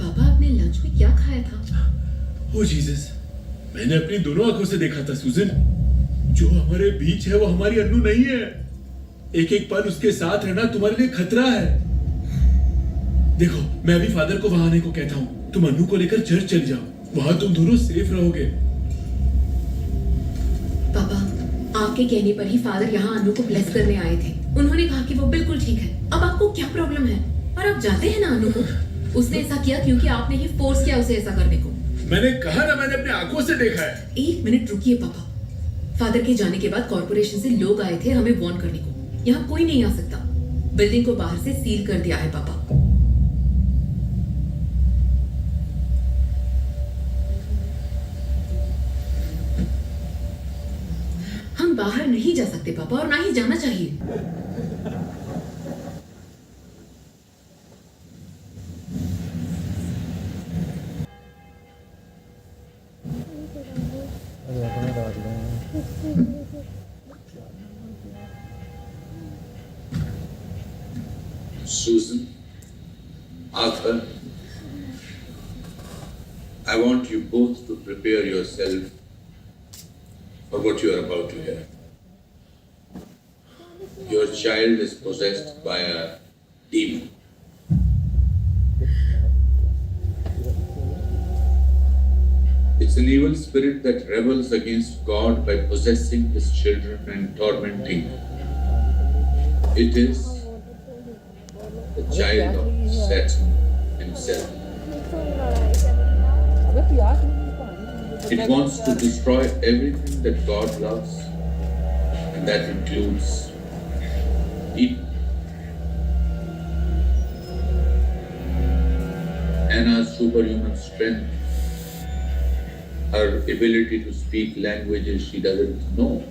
पापा, आपने लंच में क्या खाया था? ओ जीसस, मैंने अपनी दोनों आंखों से देखा था सूजन। जो हमारे बीच है वो हमारी अन्नू नहीं है। एक एक पल उसके साथ रहना तुम्हारे लिए खतरा है। देखो, मैं अभी फादर को वहां आने को कहता हूँ, तुम अन्नू को लेकर चर्च चले जाओ, वहां तुम दोनों सेफ रहोगे। पापा, आपके कहने पर ही फादर यहाँ अनु को ब्लेस करने आए थे। उन्होंने कहा कि वो बिल्कुल ठीक है। अब आपको क्या प्रॉब्लम है? और आप जाते हैं ना अनु को? उसने ऐसा किया क्योंकि आपने ही फोर्स किया उसे ऐसा करने को। मैंने कहा ना, मैंने अपनी आंखों से देखा है। 1 मिनट रुकिए पापा। फादर के जाने के बाद कॉर्पोरेशन से लोग आए थे हमें वार्न करने को। यहाँ कोई नहीं आ सकता। बिल्डिंग को बाहर से सील कर दिया है पापा। हम बाहर नहीं जा सकते पापा, और ना ही जाना चाहिए। Susan, Arthur, I want you both to prepare yourself for what you are about to hear. Your child is possessed by a demon. It's an evil spirit that rebels against God by possessing his children and tormenting them. It is the child of Satan himself. It wants to destroy everything that God loves, and that includes people. Anna's superhuman strength, her ability to speak languages she doesn't know,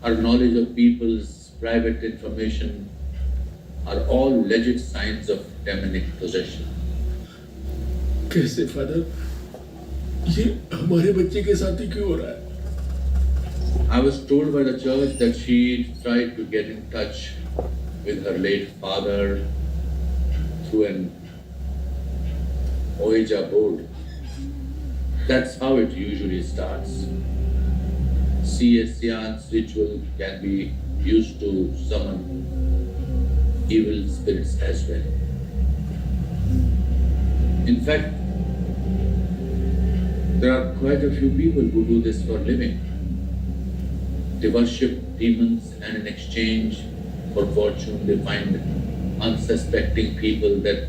her knowledge of people's private information are all legit signs of demonic possession. कैसे father? ये हमारे बच्चे के साथ ही क्यों हो रहा है? I was told by the church that she tried to get in touch with her late father through an Ouija board. That's how it usually starts. See, a seance ritual can be used to summon evil spirits as well. In fact, there are quite a few people who do this for a living. They worship demons, and in exchange for fortune they find unsuspecting people that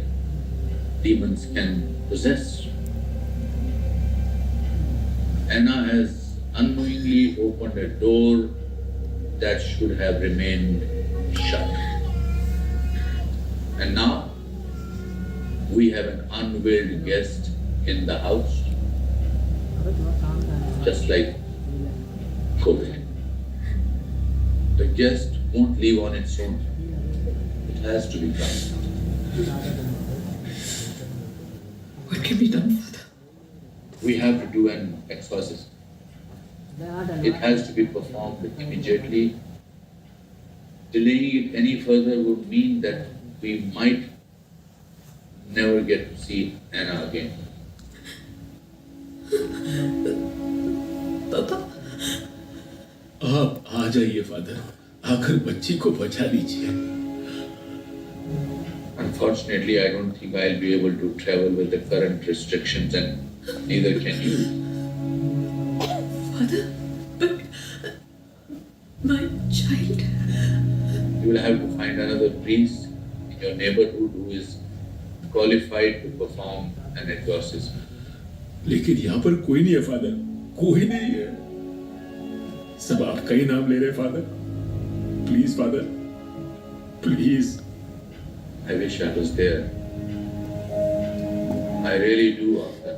demons can possess. Anna has unknowingly opened a door that should have remained shut. And now we have an unveiled guest in the house, just like COVID. The guest won't leave on its own. It has to be done. What can be done, Father? We have to do an exorcism. It has to be performed immediately. Delaying it any further would mean that we might never get to see Anna again. पापा आप आ जाइए father, आकर बच्ची को बचा लीजिए। Unfortunately, I don't think I'll be able to travel with the current restrictions, and neither can you. Father, but my child. You will have to find another priest in your neighborhood who is qualified to perform an exorcism. लेकिन यहाँ पर कोई नहीं है father, कोई नहीं है। सब आपका ही नाम ले रहे father. Please father, please. I wish I was there. I really do, Arthur.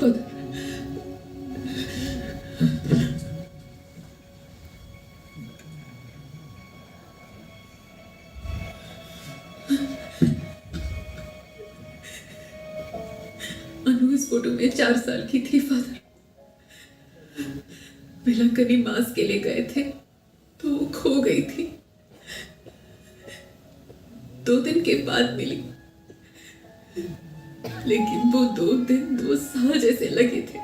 Father. अनु इस फोटो में 4 साल की थी फादर। बिलंकनी मास के लिए गए थे तो वो खो गई थी। 2 दिन के बाद मिली, लेकिन वो 2 दिन 2 साल जैसे लगे थे।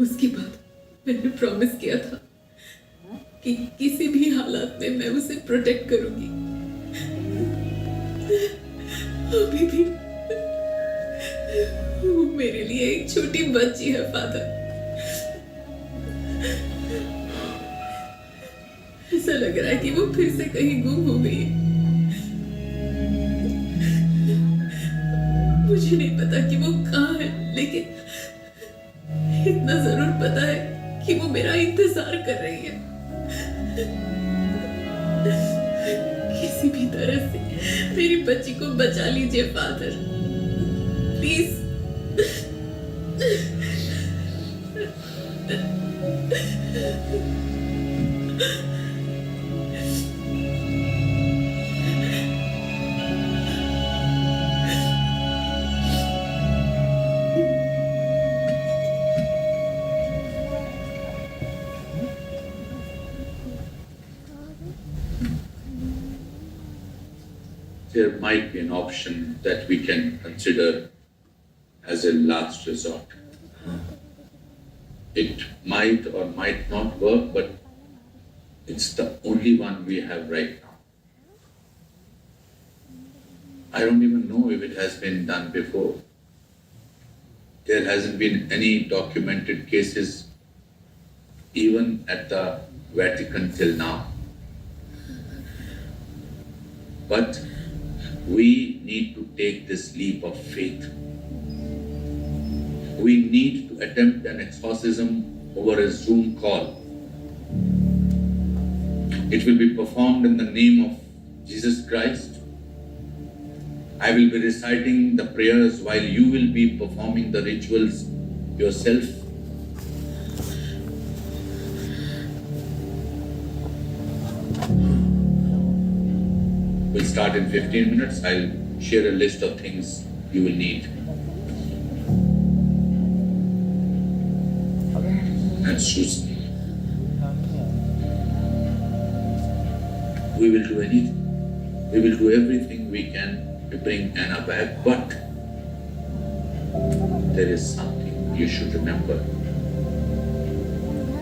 उसके बाद मैंने प्रॉमिस किया था कि किसी भी हालात में मैं उसे प्रोटेक्ट करूंगी। अभी भी वो मेरे लिए एक छोटी बच्ची है फादर। ऐसा लग रहा है कि वो फिर से कहीं गुम हो गई है। मुझे नहीं पता कि वो कहाँ है, लेकिन इतना जरूर पता है कि वो मेरा इंतजार कर रही है। किसी भी तरह से मेरी बच्ची को बचा लीजिए father, please. There might be an option that we can consider as a last resort. It might or might not work, but it's the only one we have right now. I don't even know if it has been done before. There hasn't been any documented cases even at the Vatican till now. But we need to take this leap of faith. We need to attempt an exorcism over a Zoom call. It will be performed in the name of Jesus Christ. I will be reciting the prayers while you will be performing the rituals yourself. We'll start in 15 minutes. I'll share a list of things you will need. And Susan. We will do anything. We will do everything we can to bring Anna back, but there is something you should remember.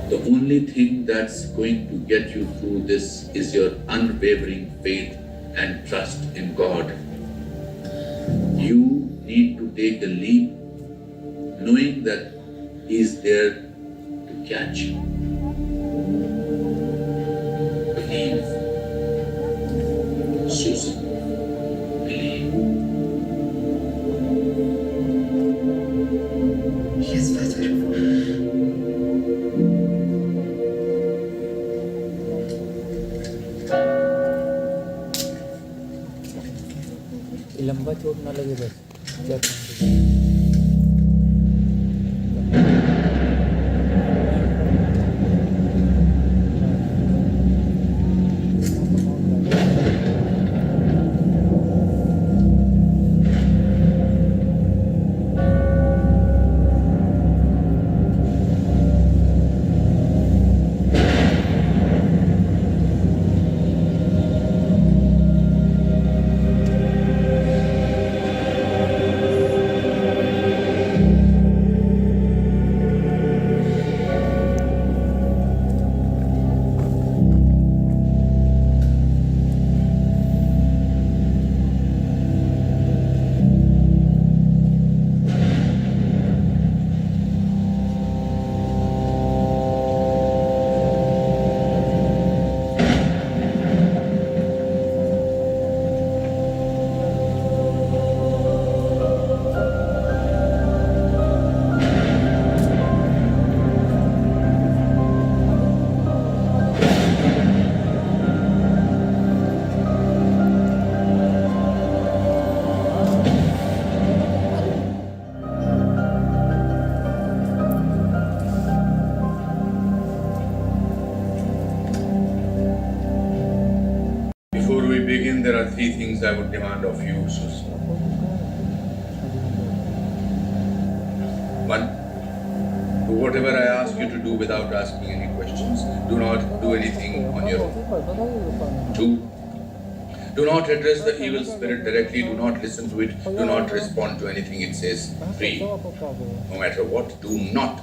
The only thing that's going to get you through this is your unwavering faith and trust in God. You need to take the leap, knowing that He is there to catch you. Believe, Susan. Believe. Yes, Father. लंबा चोट ना लगे बस क्या Before we begin, there are three things I would demand of you, Susan. One, do whatever I ask you to do without asking any questions. Do not do anything on your own. Two, do not address the evil spirit directly. Do not listen to it. Do not respond to anything it says. Three, no matter what, do not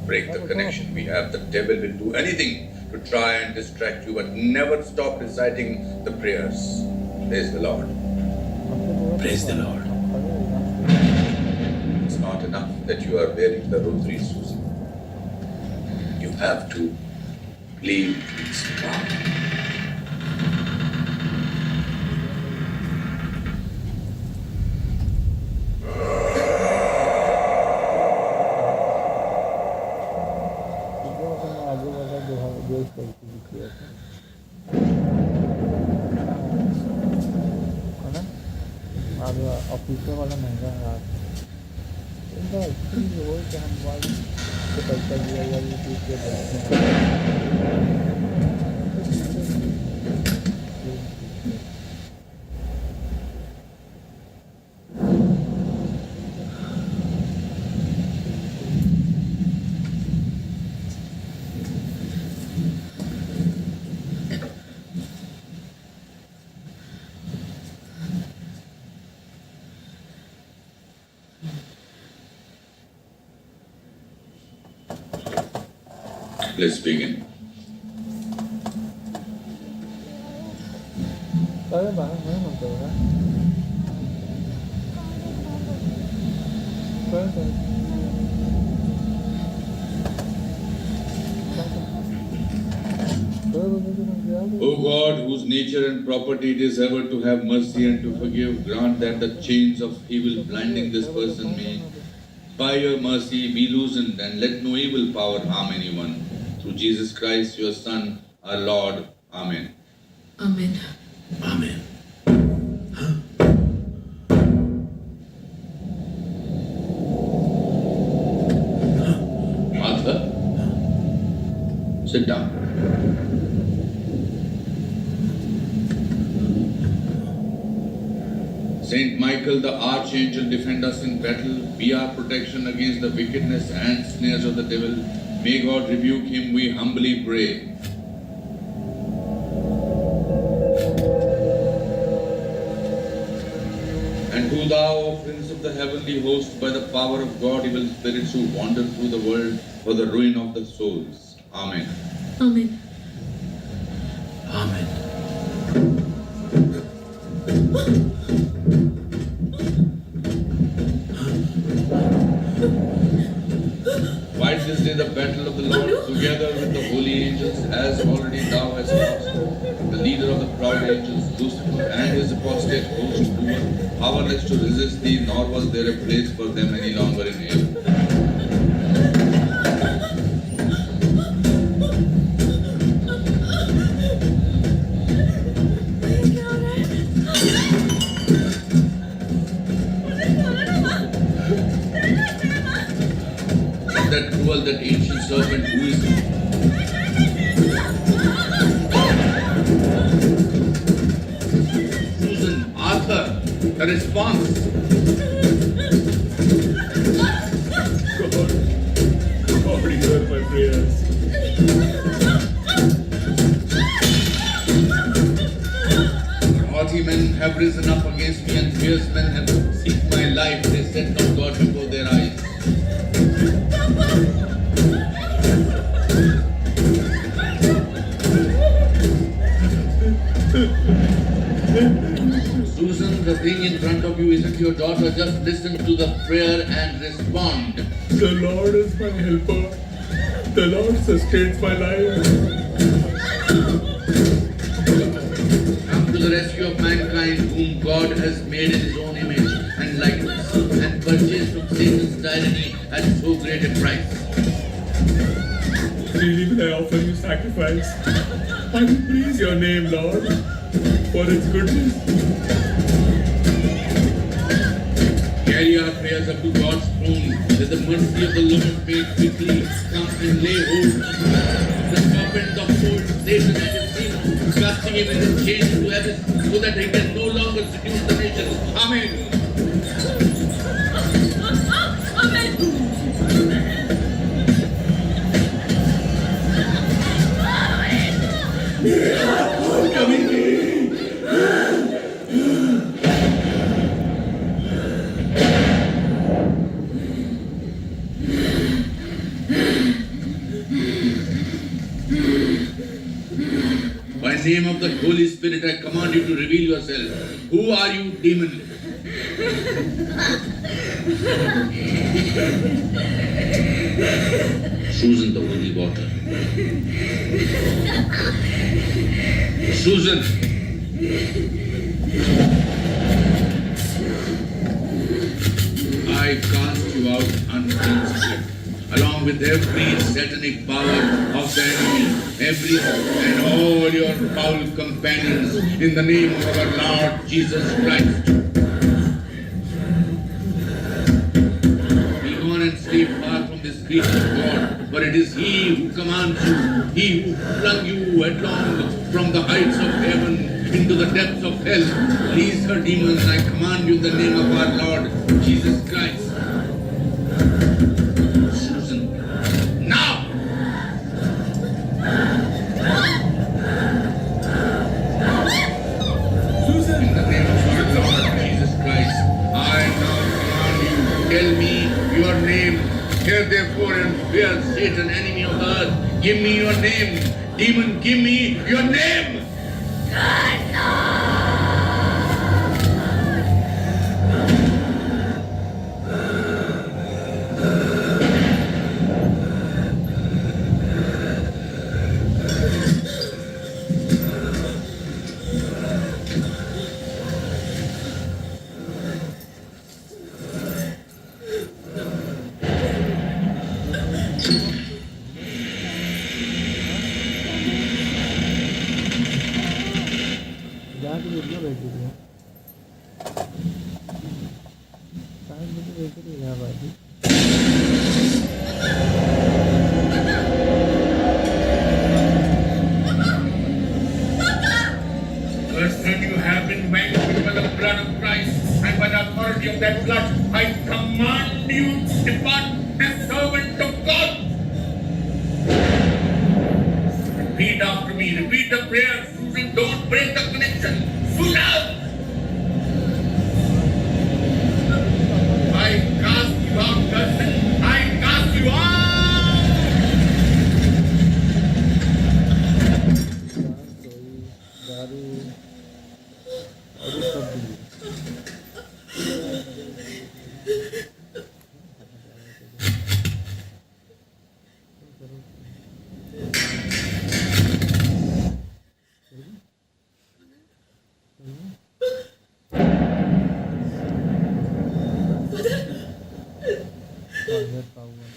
break the connection we have. The devil will do anything to try and distract you, but never stop reciting the prayers. Praise the Lord. Praise the Lord. It's not enough that you are wearing the rosary, Susan. You have to believe its power. Officer वाला महंगा है इनका actually वो कि हम वाली से पैसा दिया या ये चीज़ के Let's begin. tới bạn mới một từ đó O God, whose nature and property it is ever to have mercy and to forgive, grant that the chains of evil blinding this person may, by your mercy, be loosened, and let no evil power harm anyone. Through Jesus Christ, your Son, our Lord. Amen. Amen. Amen. Martha, sit down. Saint Michael, the Archangel, defend us in battle. Be our protection against the wickedness and snares of the devil. May God rebuke him, we humbly pray. And who thou, O Prince of the heavenly host, by the power of God, evil spirits who wander through the world for the ruin of the souls. Amen. Amen. Amen. day the battle of the Lord together with the holy angels, as already thou hast lost. The leader of the proud angels, Lucifer, and his apostate host who were powerless to resist thee, nor was there a place for them any longer in heaven. That cruel, that ancient serpent who is Susan, Arthur, the response. God, hear my prayers. Haughty men have risen up against me, and fierce men have seeked my life. They set not God before their eyes. Susan, the thing in front of you isn't your daughter. Just listen to the prayer and respond. The Lord is my helper. The Lord sustains my life. Come to the rescue of mankind, whom God has made in his own image and likeness, and purchased from Satan's tyranny at so great a price. Freely will I offer you sacrifice. I will praise your name, Lord, for its goodness. Carry our prayers up to God's throne, that the mercy of the Lord may quickly come and lay hold of the serpent of old Satan and his demons, casting him in his chains to heaven, so that he can no longer seduce the nations. Amen. By name of the Holy Spirit, I command you to reveal yourself. Who are you, demon? Susan, the holy water. Susan! I cast you out unclean spirit, along with every satanic power of the enemy, every and all your foul companions, in the name of our Lord Jesus Christ. Be gone and stay far from this creature of God, for it is He who commands you, He who flung you headlong from the heights of heaven into the depths of hell. Release her demons, I command you in the name of our Lord Jesus Christ. Susan, now! Susan! In the name of our Lord Jesus Christ, I now command you, tell me your name. Hear therefore and fear Satan, enemy of the earth. Give me your name. Demon, give me your name. जाके video भेज दीजिए शायद मुझे भेज दीजिए भाई First time you have been vanquished by the blood of Christ, and by the authority of that blood, I command you to depart as servant of God. Repeat after me, repeat the prayer. Susan, don't break the connection. Susan! I cast you out toilet का हुआ।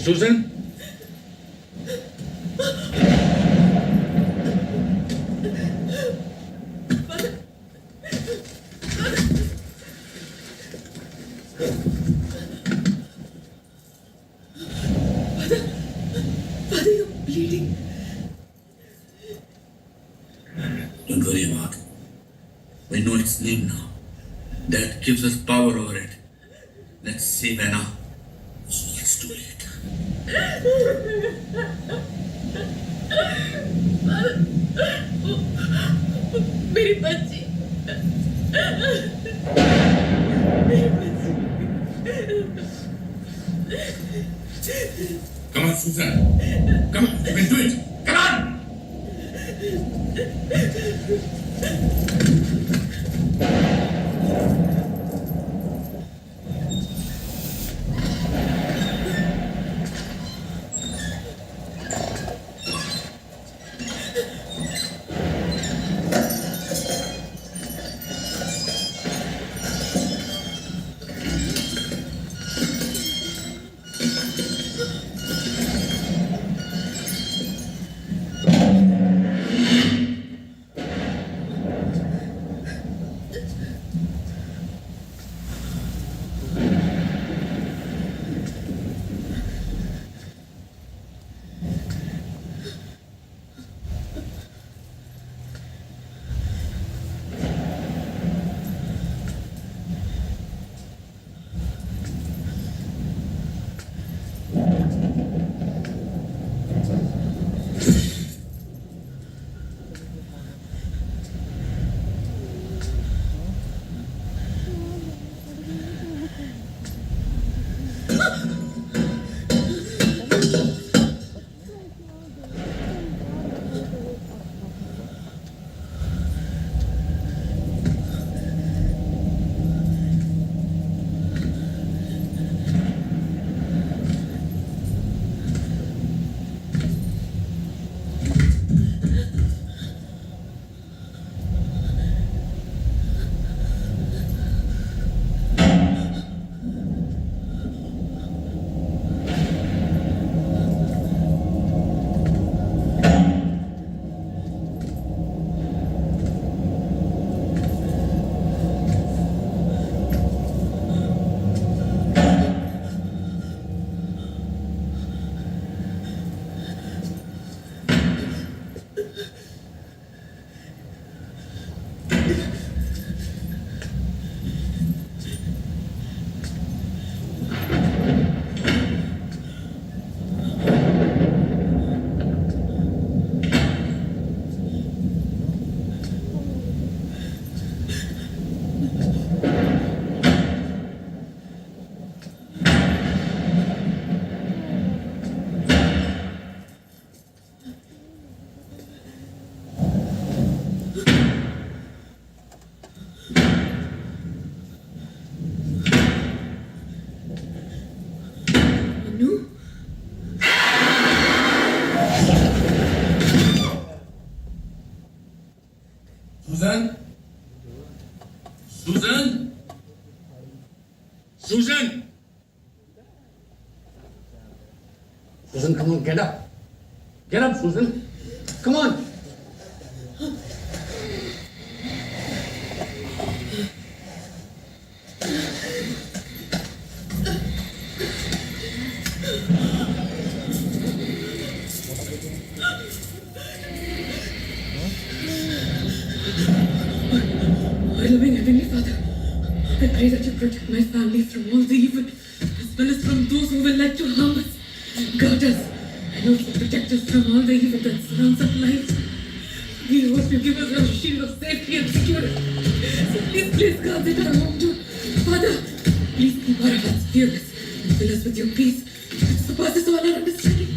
सुजन, Don't worry about it. We know its name now. That gives us power over it. Let's save Anna. It's too late. मेरी बच्ची Come on, Susan. Come on, you can do it. Come on! Susan? Susan? Susan? Susan, come on, get up. Get up, Susan. Come on. Our loving Heavenly Father, I pray that you protect my family from all the evil, as well as from those who will like to harm us. Guard us, and also protect us from all the evil that surrounds our lives. We hope you give us a shield of safety and security. So please place guards at our home too. Father, please keep our hearts fearless and fill us with your peace, which surpasses all our understanding.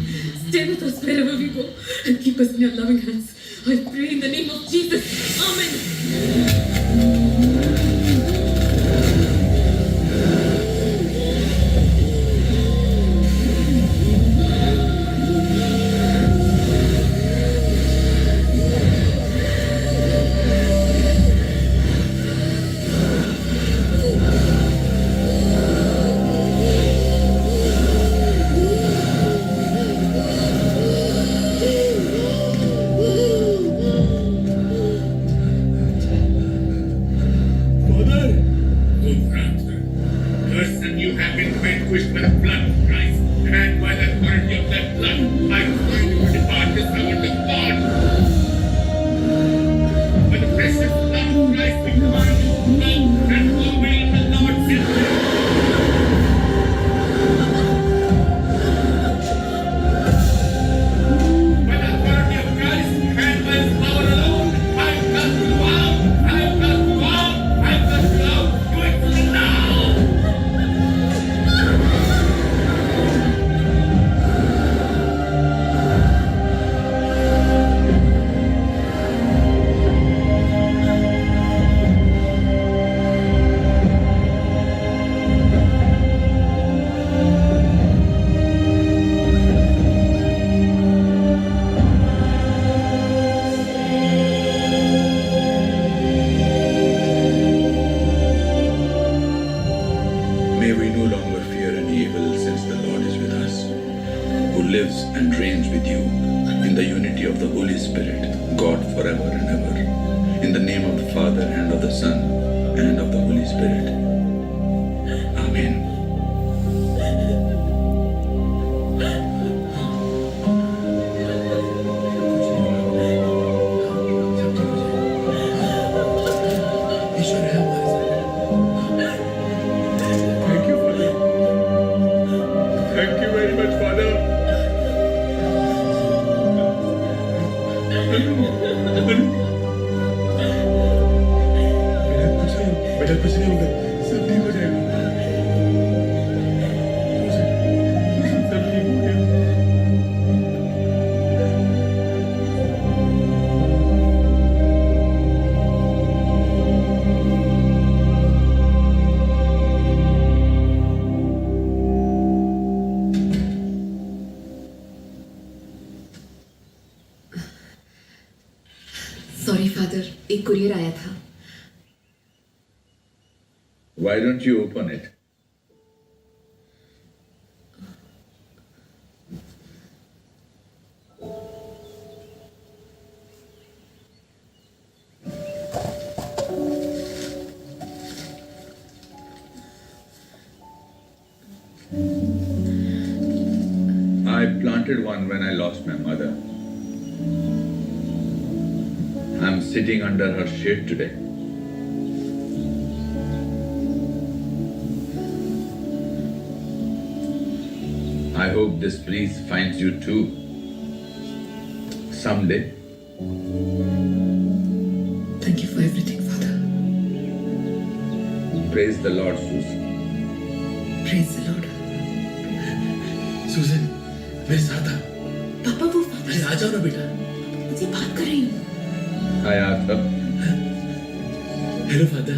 Stay with us wherever we go and keep us in your loving hands. I pray in the name of Jesus. Amen. Curse and you have been vanquished by the blood of Christ, and by the authority of that blood, I command you to depart the servant of God. By the precious blood of Christ, we command you to go and obey the Lord's will. By the authority of Christ, and by His power alone, I cast you out. I cast you out. I cast you out. Do it now. May we no longer fear any evil, since the Lord is with us, who lives and reigns with you in the unity of the Holy Spirit, God forever and ever. In the name of the Father, and of the Son, and of the Holy Spirit. Amen. Thank you, Father. Thank you very much, Father. बेटा कुछ नहीं होगा, सब ठीक हो जाएगा। सब ठीक हो गया। सॉरी फादर, एक कुरियर आया था. Why don't you open it? I planted one when I lost my mother. I'm sitting under her shade today. I hope this breeze finds you too. Someday. Thank you for everything, Father. Praise the Lord, Susan. Praise the Lord. सुजन, मेरे साथ आ। पापा वो father अरे आ जाओ ना बेटा। मुझे बात कर रही हूँ. Hi, Arthur. Hello father.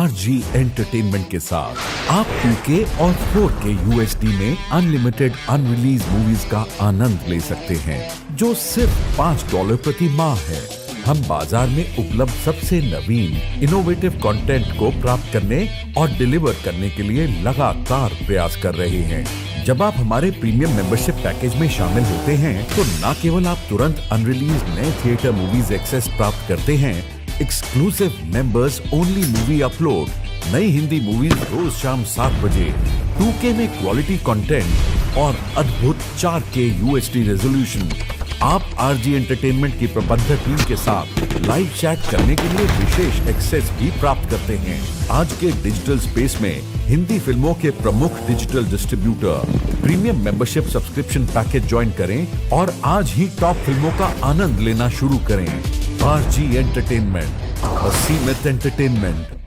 RG entertainment के साथ आप 2K और 4K UHD में अनलिमिटेड अनरिलीज मूवीज का आनंद ले सकते हैं, जो सिर्फ $5 प्रति माह है। हम बाजार में उपलब्ध सबसे नवीन इनोवेटिव कंटेंट को प्राप्त करने और डिलीवर करने के लिए लगातार प्रयास कर रहे हैं। जब आप हमारे प्रीमियम मेंबरशिप पैकेज में शामिल होते हैं तो न केवल आप तुरंत अनरिलीज नए थिएटर मूवीज एक्सेस प्राप्त करते हैं, exclusive members only movie upload, नई हिंदी मूवीज रोज शाम 7 बजे, 2K में क्वालिटी कंटेंट और अद्भुत 4K UHD रेजोल्यूशन। आप RG एंटरटेनमेंट की प्रबंधक टीम के साथ लाइव चैट करने के लिए विशेष एक्सेस भी प्राप्त करते हैं। आज के डिजिटल स्पेस में हिंदी फिल्मों के प्रमुख digital distributor premium membership subscription package join करें और आज ही टॉप फिल्मों का आनंद लेना शुरू करें। RG एंटरटेनमेंट, असीमित एंटरटेनमेंट।